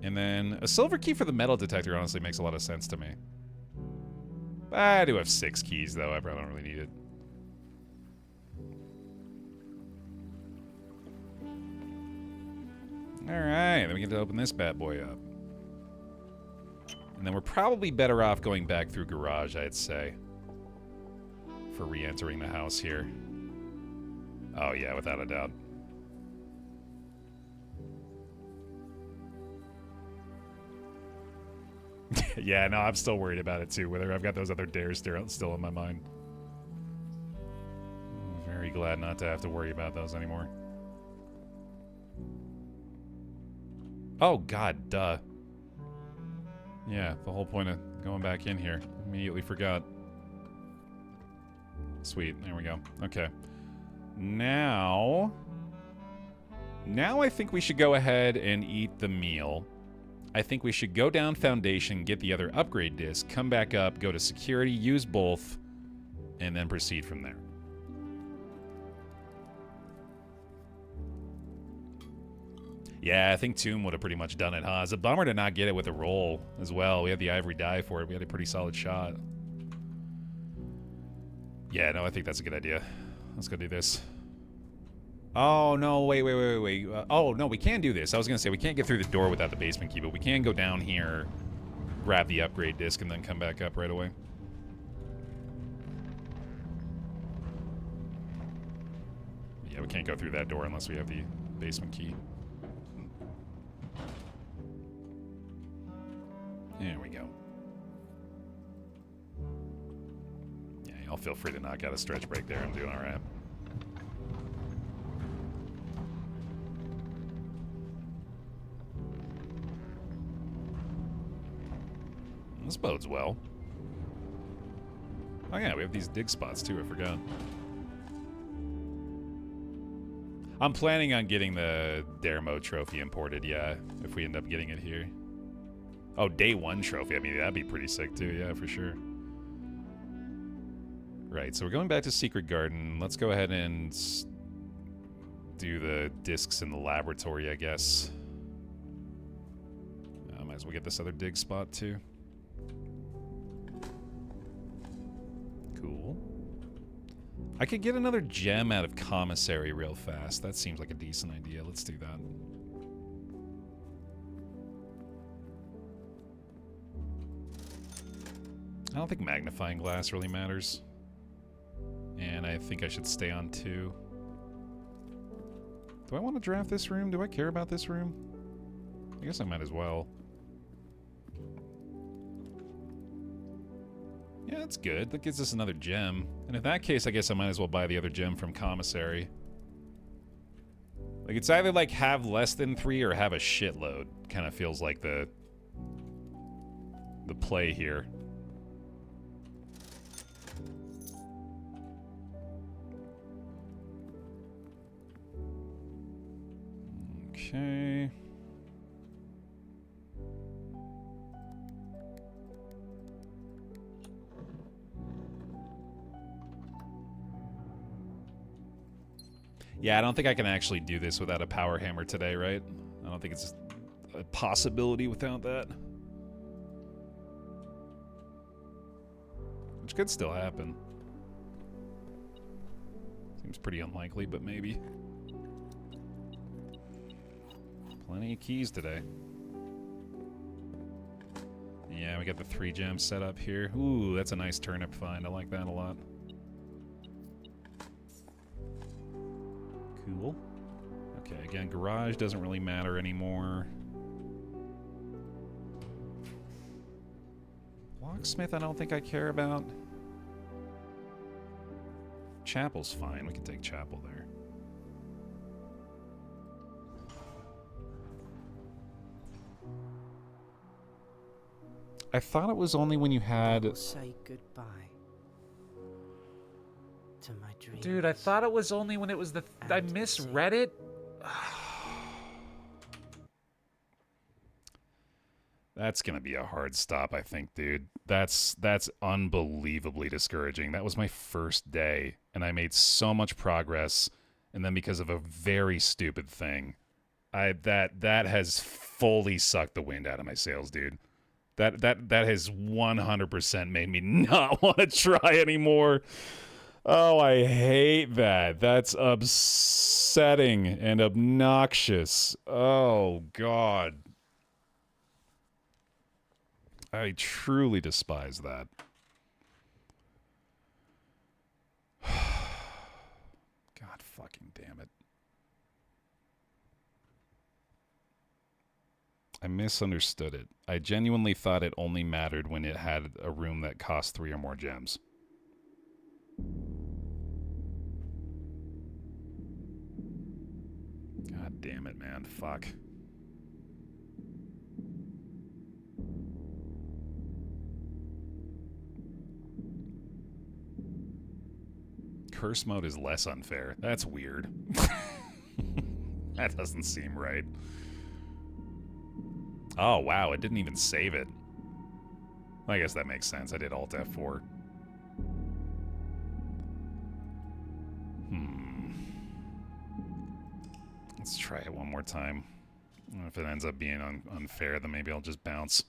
And then a silver key for the metal detector honestly makes a lot of sense to me. I do have 6 keys, though. I probably don't really need it. Alright, then we get to open this bad boy up. And then we're probably better off going back through garage, I'd say. For re-entering the house here. Oh yeah, without a doubt. Yeah, no, I'm still worried about it too. Whether I've got those other dares still in my mind. I'm very glad not to have to worry about those anymore. Oh god, duh. Yeah, the whole point of going back in here. Immediately forgot. Sweet, there we go. Okay. Now I think we should go ahead and eat the meal. I think we should go down Foundation, get the other upgrade disc, come back up, go to Security, use both, and then proceed from there. Yeah, I think Tomb would have pretty much done it, huh? It's a bummer to not get it with a roll as well. We had the Ivory Die for it. We had a pretty solid shot. Yeah, no, I think that's a good idea. Let's go do this. Oh, no, wait. Oh, no, we can do this. I was going to say, we can't get through the door without the basement key, but we can go down here, grab the upgrade disc, and then come back up right away. Yeah, we can't go through that door unless we have the basement key. There we go. Yeah, y'all feel free to knock out a stretch break there. I'm doing all right. This bodes well. Oh yeah, we have these dig spots too, I forgot. I'm planning on getting the Dare Mode trophy imported, yeah, if we end up getting it here. Oh, day 1 trophy, I mean, that'd be pretty sick too, yeah, for sure. Right, so we're going back to Secret Garden. Let's go ahead and do the discs in the laboratory, I guess. I might as well get this other dig spot too. Cool. I could get another gem out of Commissary real fast. That seems like a decent idea. Let's do that. I don't think magnifying glass really matters. And I think I should stay on 2. Do I want to draft this room? Do I care about this room? I guess I might as well. Yeah, that's good. That gives us another gem. And in that case, I guess I might as well buy the other gem from Commissary. Like, it's either, like, have less than 3 or have a shitload. Kind of feels like the play here. Okay. Yeah, I don't think I can actually do this without a power hammer today, right? I don't think it's a possibility without that. Which could still happen. Seems pretty unlikely, but maybe. Plenty of keys today. Yeah, we got the 3 gems set up here. Ooh, that's a nice turnip find. I like that a lot. Cool. Okay, again, garage doesn't really matter anymore. Locksmith, I don't think I care about. Chapel's fine. We can take chapel there. I thought it was only when you had... Say goodbye to my dreams. Dude, I thought it was only when it was the... I misread it? That's gonna be a hard stop, I think, dude. That's unbelievably discouraging. That was my first day, and I made so much progress, and then because of a very stupid thing, that has fully sucked the wind out of my sails, dude. That has 100% made me not want to try anymore. Oh, I hate that. That's upsetting and obnoxious. Oh, God. I truly despise that. God fucking damn it. I misunderstood it. I genuinely thought it only mattered when it had a room that cost 3 or more gems. God damn it, man. Fuck. curse mode is less unfair. That's weird. That doesn't seem right. Oh, wow, it didn't even save it. I guess that makes sense. I did Alt F4. Let's try it one more time. If it ends up being unfair, then maybe I'll just bounce.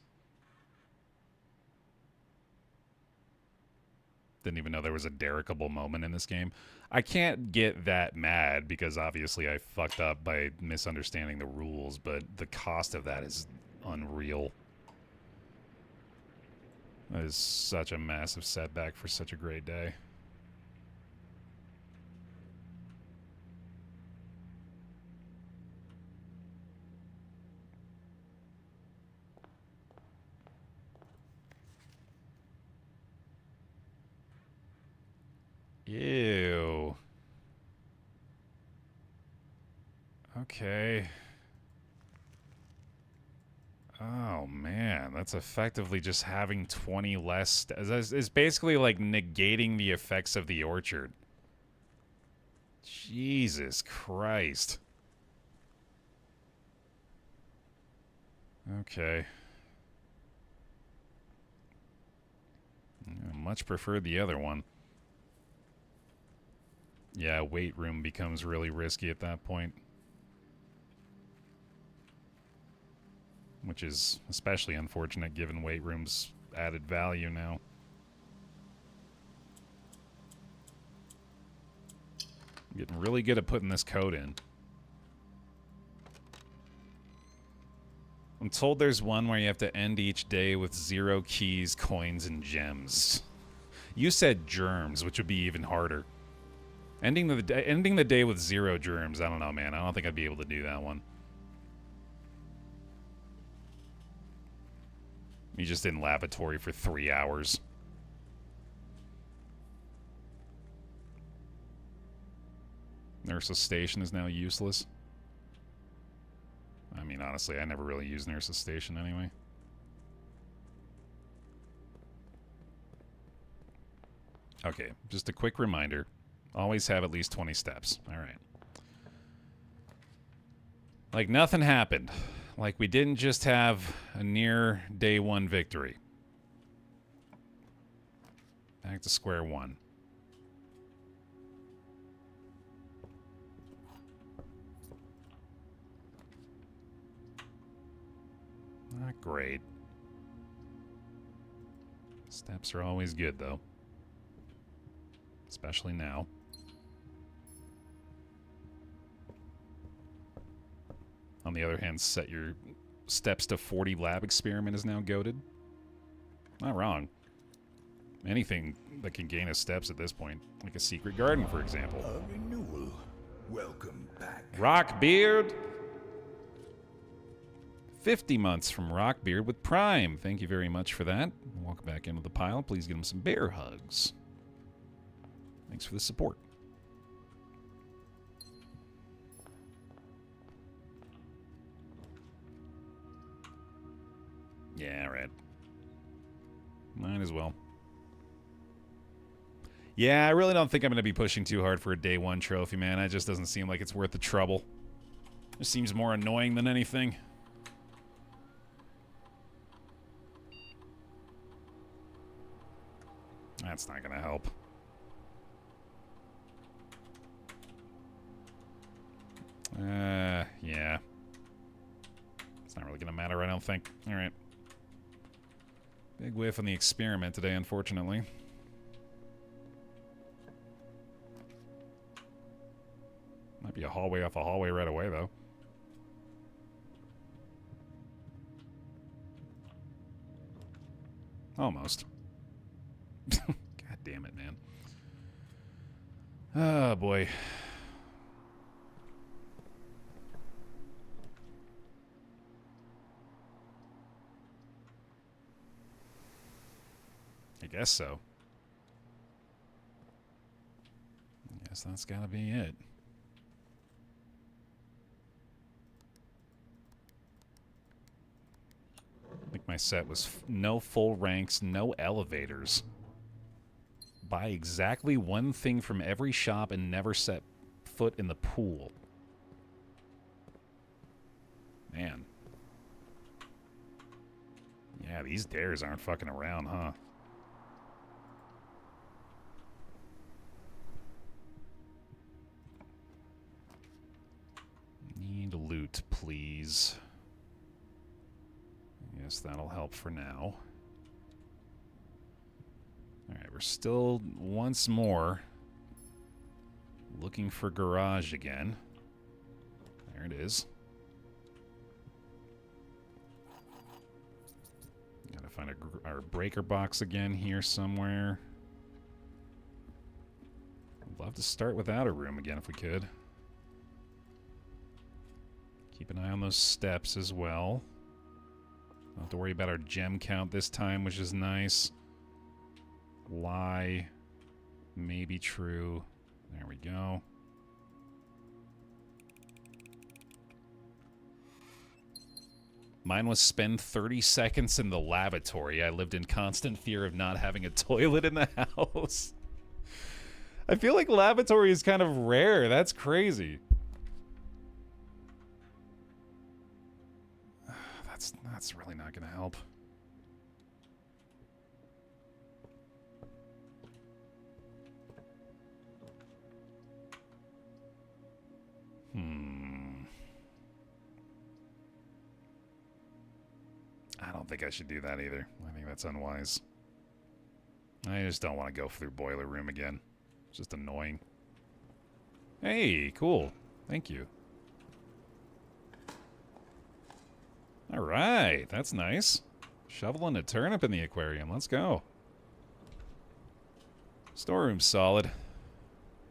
Didn't even know there was a Derrickable moment in this game. I can't get that mad because obviously I fucked up by misunderstanding the rules, but the cost of that is unreal. That is such a massive setback for such a great day. Ew. Okay. Oh, man. That's effectively just having 20 less... It's basically like negating the effects of the orchard. Jesus Christ. Okay. I much prefer the other one. Yeah, weight room becomes really risky at that point. Which is especially unfortunate given weight room's added value now. I'm getting really good at putting this code in. I'm told there's one where you have to end each day with 0 keys, coins, and gems. You said germs, which would be even harder. Ending the day with 0 germs, I don't know, man. I don't think I'd be able to do that one. You just in lavatory for 3 hours. Nurse's station is now useless. I mean, honestly, I never really used Nurse's station anyway. Okay, just a quick reminder. Always have at least 20 steps. All right. Like nothing happened. Like we didn't just have a near day 1 victory. Back to square one. Not great. Steps are always good, though. Especially now. On the other hand, set your steps to 40 lab experiment is now goated. Not wrong. Anything that can gain us steps at this point. Like a secret garden, for example. A renewal. Welcome back. Rockbeard! 50 months from Rockbeard with Prime. Thank you very much for that. Walk back into the pile. Please give him some bear hugs. Thanks for the support. Yeah, right. Might as well. Yeah, I really don't think I'm going to be pushing too hard for a day 1 trophy, man. It just doesn't seem like it's worth the trouble. It seems more annoying than anything. That's not going to help. Yeah. It's not really going to matter, I don't think. All right. Big whiff on the experiment today, unfortunately. Might be a hallway off a hallway right away, though. Almost. God damn it, man. Oh, boy. I guess so. I guess that's gotta be it. I think my set was no full ranks, no elevators. Buy exactly one thing from every shop and never set foot in the pool. Man. Yeah, these dares aren't fucking around, huh? Need loot, please. Yes, that'll help for now. Alright, we're still, once more, looking for garage again. There it is. Gotta find our breaker box again here somewhere. I'd love to start without a room again if we could. Keep an eye on those steps as well. Don't have to worry about our gem count this time, which is nice. Lie. Maybe true. There we go. Mine was spend 30 seconds in the lavatory. I lived in constant fear of not having a toilet in the house. I feel like lavatory is kind of rare. That's crazy. That's really not going to help. I don't think I should do that either. I think that's unwise. I just don't want to go through boiler room again. It's just annoying. Hey, cool. Thank you. Alright, that's nice. Shovel and a turnip in the aquarium. Let's go. Storeroom's solid.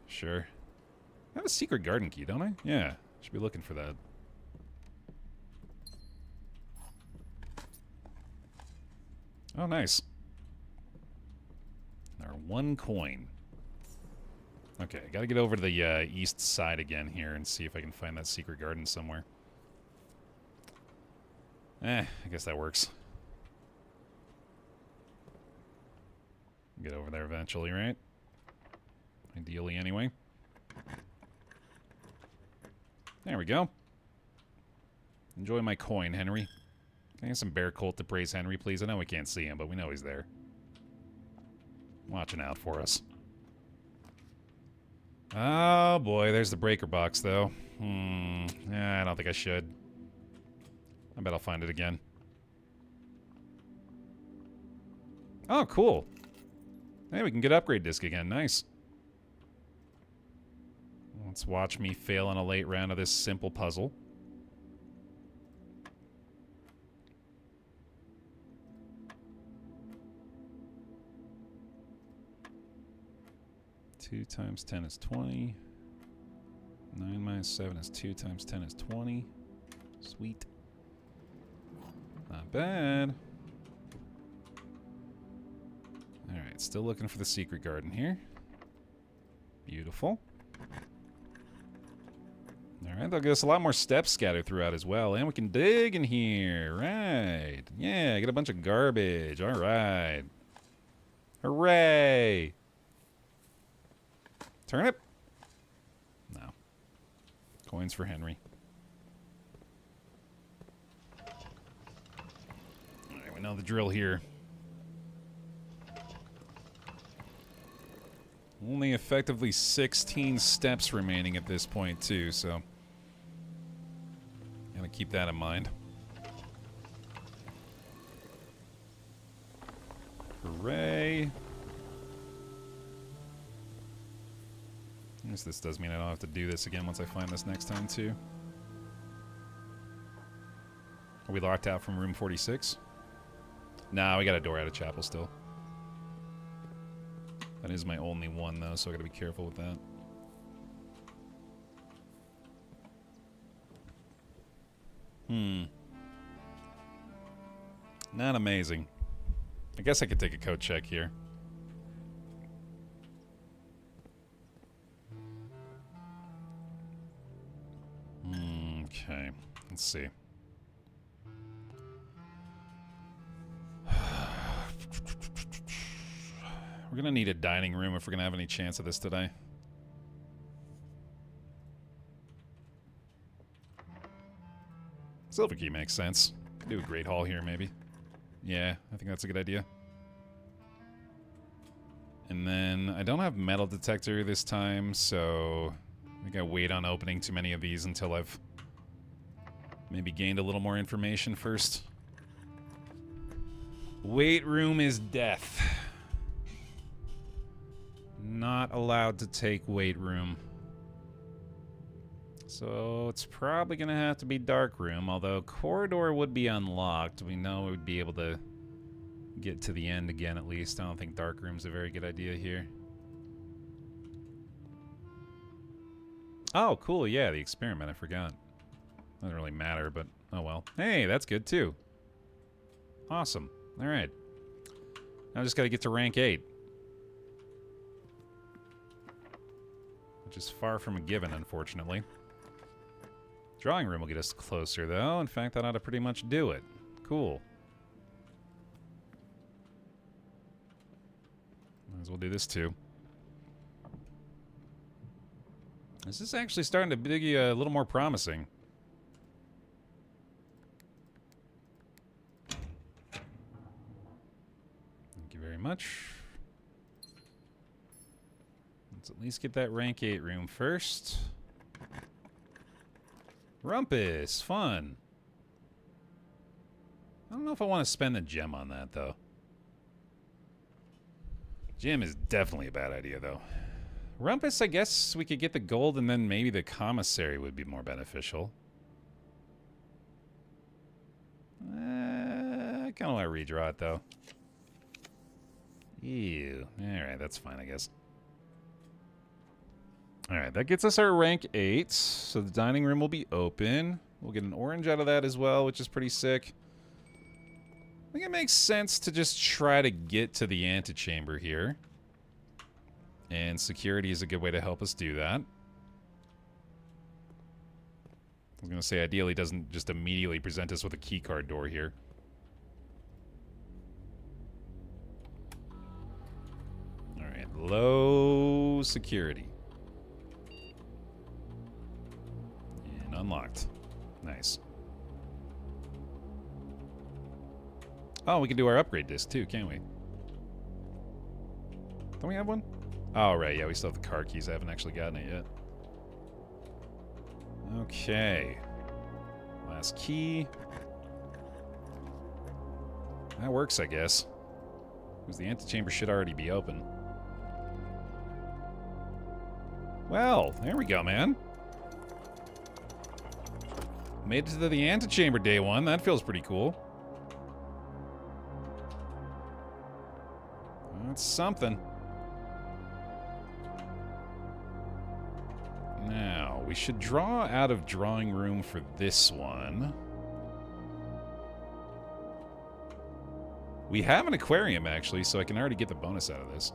Sure. I have a secret garden key, don't I? Yeah. Should be looking for that. Oh, nice. Our 1 coin. Okay, gotta get over to the east side again here and see if I can find that secret garden somewhere. I guess that works. Get over there eventually, right? Ideally, anyway. There we go. Enjoy my coin, Henry. Can I get some bear cult to praise Henry, please? I know we can't see him, but we know he's there. Watching out for us. Oh, boy. There's the breaker box, though. I don't think I should. I bet I'll find it again. Oh, cool. Hey, we can get upgrade disc again. Nice. Let's watch me fail on a late round of this simple puzzle. Two times 10 is 20. 9 minus 7 is 2 times 10 is 20. Sweet. Not bad. Alright, still looking for the secret garden here. Beautiful. Alright, they'll give us a lot more steps scattered throughout as well. And we can dig in here. Right. Yeah, get a bunch of garbage. Alright. Hooray! Turnip? No. Coins for Henry. Alright, we know the drill here. Only effectively 16 steps remaining at this point, too, so gotta keep that in mind. Hooray. I guess this does mean I don't have to do this again once I find this next time, too. Are we locked out from room 46? Nah, we got a door out of chapel still. That is my only one, though, so I gotta be careful with that. Not amazing. I guess I could take a code check here. Okay, let's see. We're gonna need a dining room if we're gonna have any chance of this today. Silver key makes sense. Could do a great hall here, maybe. Yeah, I think that's a good idea. And then I don't have metal detector this time, so I think I wait on opening too many of these until I've maybe gained a little more information first. Weight room is death. Not allowed to take weight room. So it's probably going to have to be dark room, although corridor would be unlocked. We know we would be able to get to the end again at least. I don't think dark room's a very good idea here. Oh, cool. Yeah, the experiment. I forgot. Doesn't really matter, but oh well. Hey, that's good too. Awesome. All right. Now I just got to get to rank 8. Which is far from a given, unfortunately. Drawing room will get us closer, though. In fact, that ought to pretty much do it. Cool. Might as well do this, too. This is actually starting to be a little more promising. Thank you very much. Let's at least get that rank 8 room first. Rumpus, fun. I don't know if I want to spend the gem on that, though. Gem is definitely a bad idea, though. Rumpus, I guess we could get the gold and then maybe the commissary would be more beneficial. I kind of want to redraw it, though. Ew. Alright, that's fine, I guess. Alright, that gets us our rank 8. So the dining room will be open. We'll get an orange out of that as well, which is pretty sick. I think it makes sense to just try to get to the antechamber here. And security is a good way to help us do that. I was going to say, ideally, it doesn't just immediately present us with a keycard door here. Alright, low security. And unlocked. Nice. Oh, we can do our upgrade disc too, can't we? Don't we have one? Oh, right, yeah, we still have the car keys. I haven't actually gotten it yet. Okay. Last key. That works, I guess. Because the antechamber should already be open. Well, there we go, man. Made it to the antechamber day 1. That feels pretty cool. That's something. Now, we should draw out of drawing room for this one. We have an aquarium, actually, so I can already get the bonus out of this.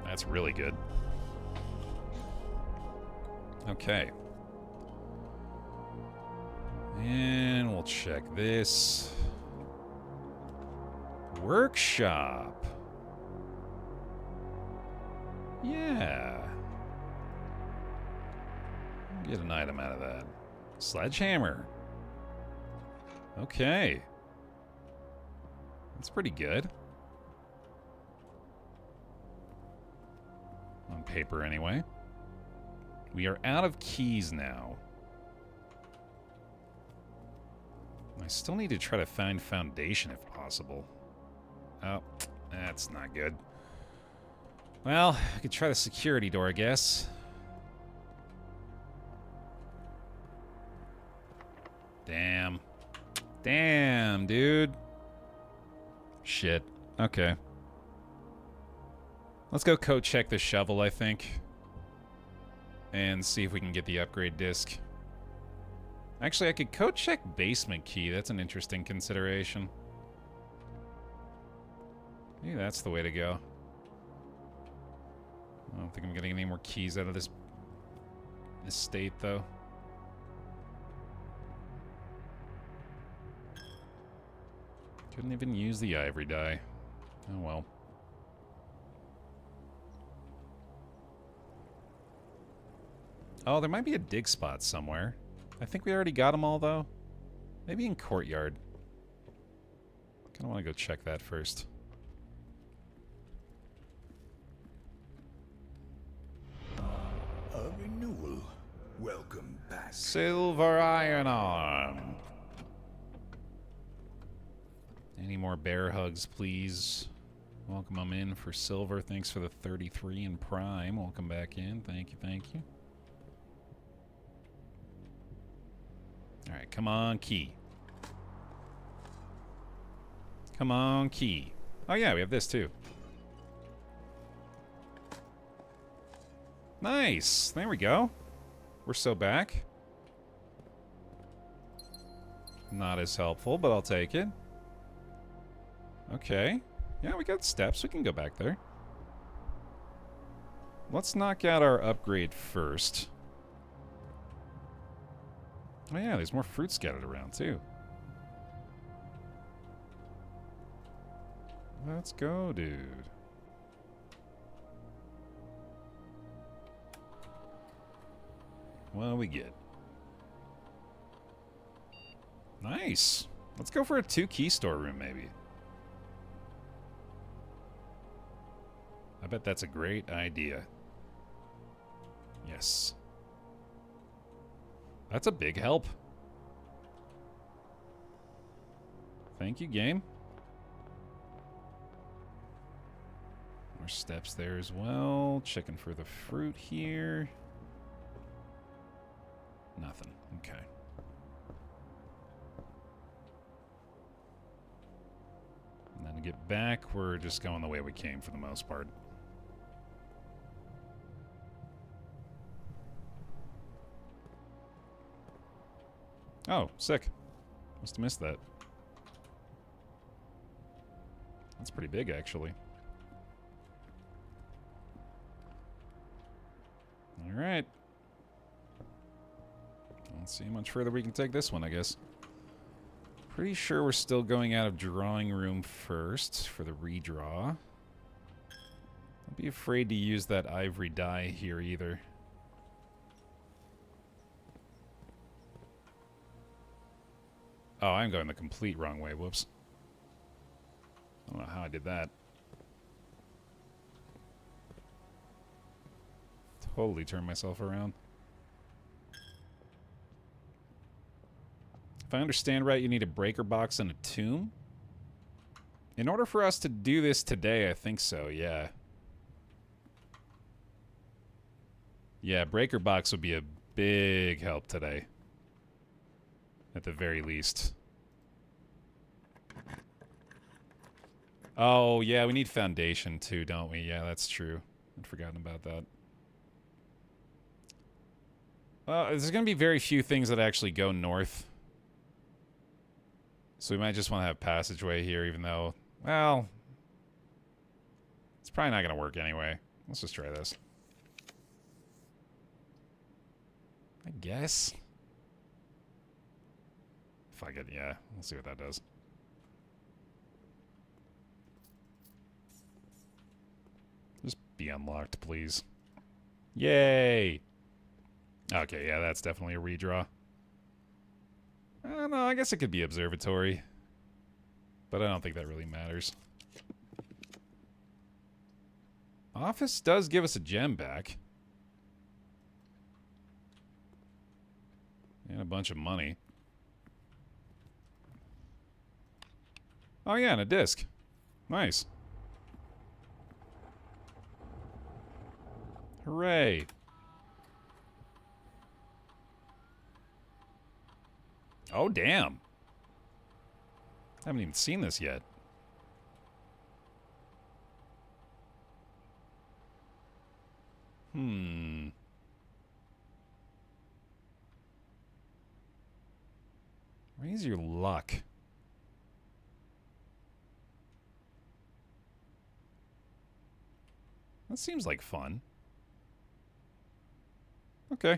That's really good. Okay. And we'll check this. Workshop. Yeah. Get an item out of that. Sledgehammer. Okay. That's pretty good. On paper, anyway. We are out of keys now. I still need to try to find foundation if possible. Oh, that's not good. Well, I could try the security door, I guess. Damn. Damn, dude. Shit. Okay. Let's go code check the shovel, I think. And see if we can get the upgrade disc. Actually, I could code check basement key. That's an interesting consideration. Maybe that's the way to go. I don't think I'm getting any more keys out of this estate, though. Couldn't even use the ivory dye. Oh well. Oh, there might be a dig spot somewhere. I think we already got them all, though. Maybe in Courtyard. Kind of want to go check that first. A renewal. Welcome back. Silver iron arm. Any more bear hugs, please? Welcome them in for silver. Thanks for the 33 in prime. Welcome back in. Thank you, thank you. Alright, come on, key. Come on, key. Oh yeah, we have this too. Nice! There we go. We're so back. Not as helpful, but I'll take it. Okay. Yeah, we got steps. We can go back there. Let's knock out our upgrade first. Oh yeah, there's more fruit scattered around too. Let's go, dude. What do we get? Nice. Let's go for a 2-key storeroom, maybe. I bet that's a great idea. Yes. That's a big help. Thank you, game. More steps there as well. Checking for the fruit here. Nothing. Okay. And then to get back, we're just going the way we came for the most part. Oh, sick. Must have missed that. That's pretty big, actually. Alright. Let's see how much further we can take this one, I guess. Pretty sure we're still going out of drawing room first for the redraw. Don't be afraid to use that ivory dye here either. Oh, I'm going the complete wrong way. Whoops. I don't know how I did that. Totally turned myself around. If I understand right, you need a breaker box and a tomb? In order for us to do this today, I think so, yeah. Yeah, breaker box would be a big help today. At the very least. Oh, yeah, we need foundation too, don't we? Yeah, that's true. I'd forgotten about that. There's going to be very few things that actually go north. So we might just want to have passageway here, even though, well, it's probably not going to work anyway. Let's just try this. I guess. Fuck it, yeah. We'll see what that does. Just be unlocked, please. Yay! Okay, yeah, that's definitely a redraw. No, I guess it could be observatory. But I don't think that really matters. Office does give us a gem back. And a bunch of money. Oh yeah, and a disc. Nice. Hooray. Oh, damn. I haven't even seen this yet. Raise your luck. That seems like fun. Okay.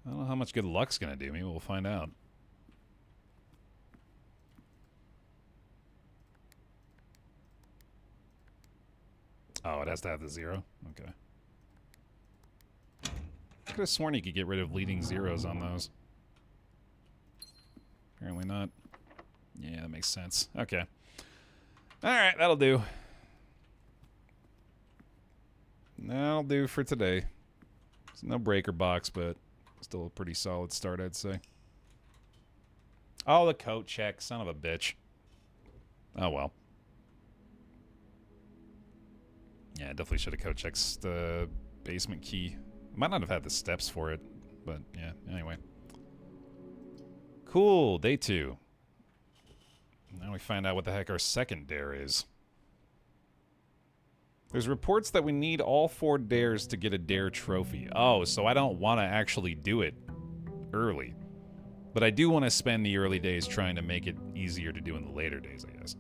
I don't know how much good luck's gonna do me. We'll find out. Oh, it has to have the 0? Okay. I could have sworn you could get rid of leading zeros on those. Apparently not. Yeah, that makes sense. Okay. Alright, that'll do. That'll do for today. It's no breaker box, but still a pretty solid start, I'd say. Oh, the coat check. Son of a bitch. Oh, well. Yeah, definitely should have coat checked the basement key. Might not have had the steps for it, but yeah, anyway. Cool, day 2. Now we find out what the heck our second dare is. There's reports that we need all 4 dares to get a dare trophy. Oh, so I don't want to actually do it early. But I do want to spend the early days trying to make it easier to do in the later days, I guess.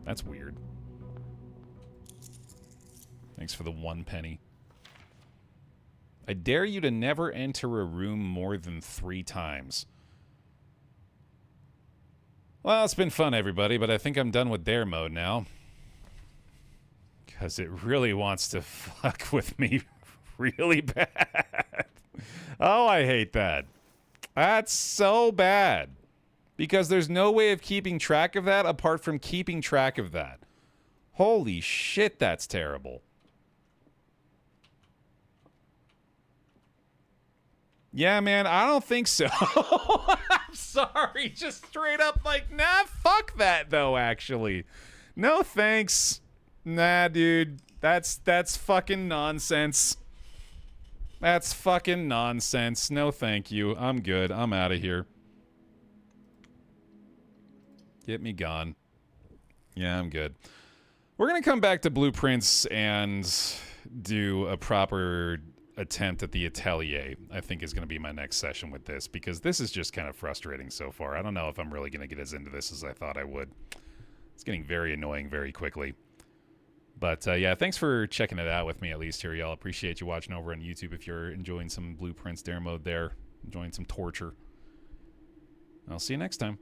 That's weird. Thanks for the 1 penny. I dare you to never enter a room more than 3 times. Well, it's been fun, everybody, but I think I'm done with dare mode now. Because it really wants to fuck with me really bad. Oh, I hate that. That's so bad. Because there's no way of keeping track of that apart from keeping track of that. Holy shit, that's terrible. Yeah, man, I don't think so. I'm sorry. Just straight up like, nah, fuck that, though, actually. No thanks. Nah, dude. That's fucking nonsense. That's fucking nonsense. No thank you. I'm good. I'm out of here. Get me gone. Yeah, I'm good. We're going to come back to blueprints and do a proper attempt at the atelier. I think is going to be my next session with this, because this is just kind of frustrating so far. I don't know if I'm really going to get as into this as I thought I would. It's getting very annoying very quickly. But yeah, thanks for checking it out with me at least here, y'all. Appreciate you watching over on YouTube if you're enjoying some blueprints dare mode there, enjoying some torture. I'll see you next time.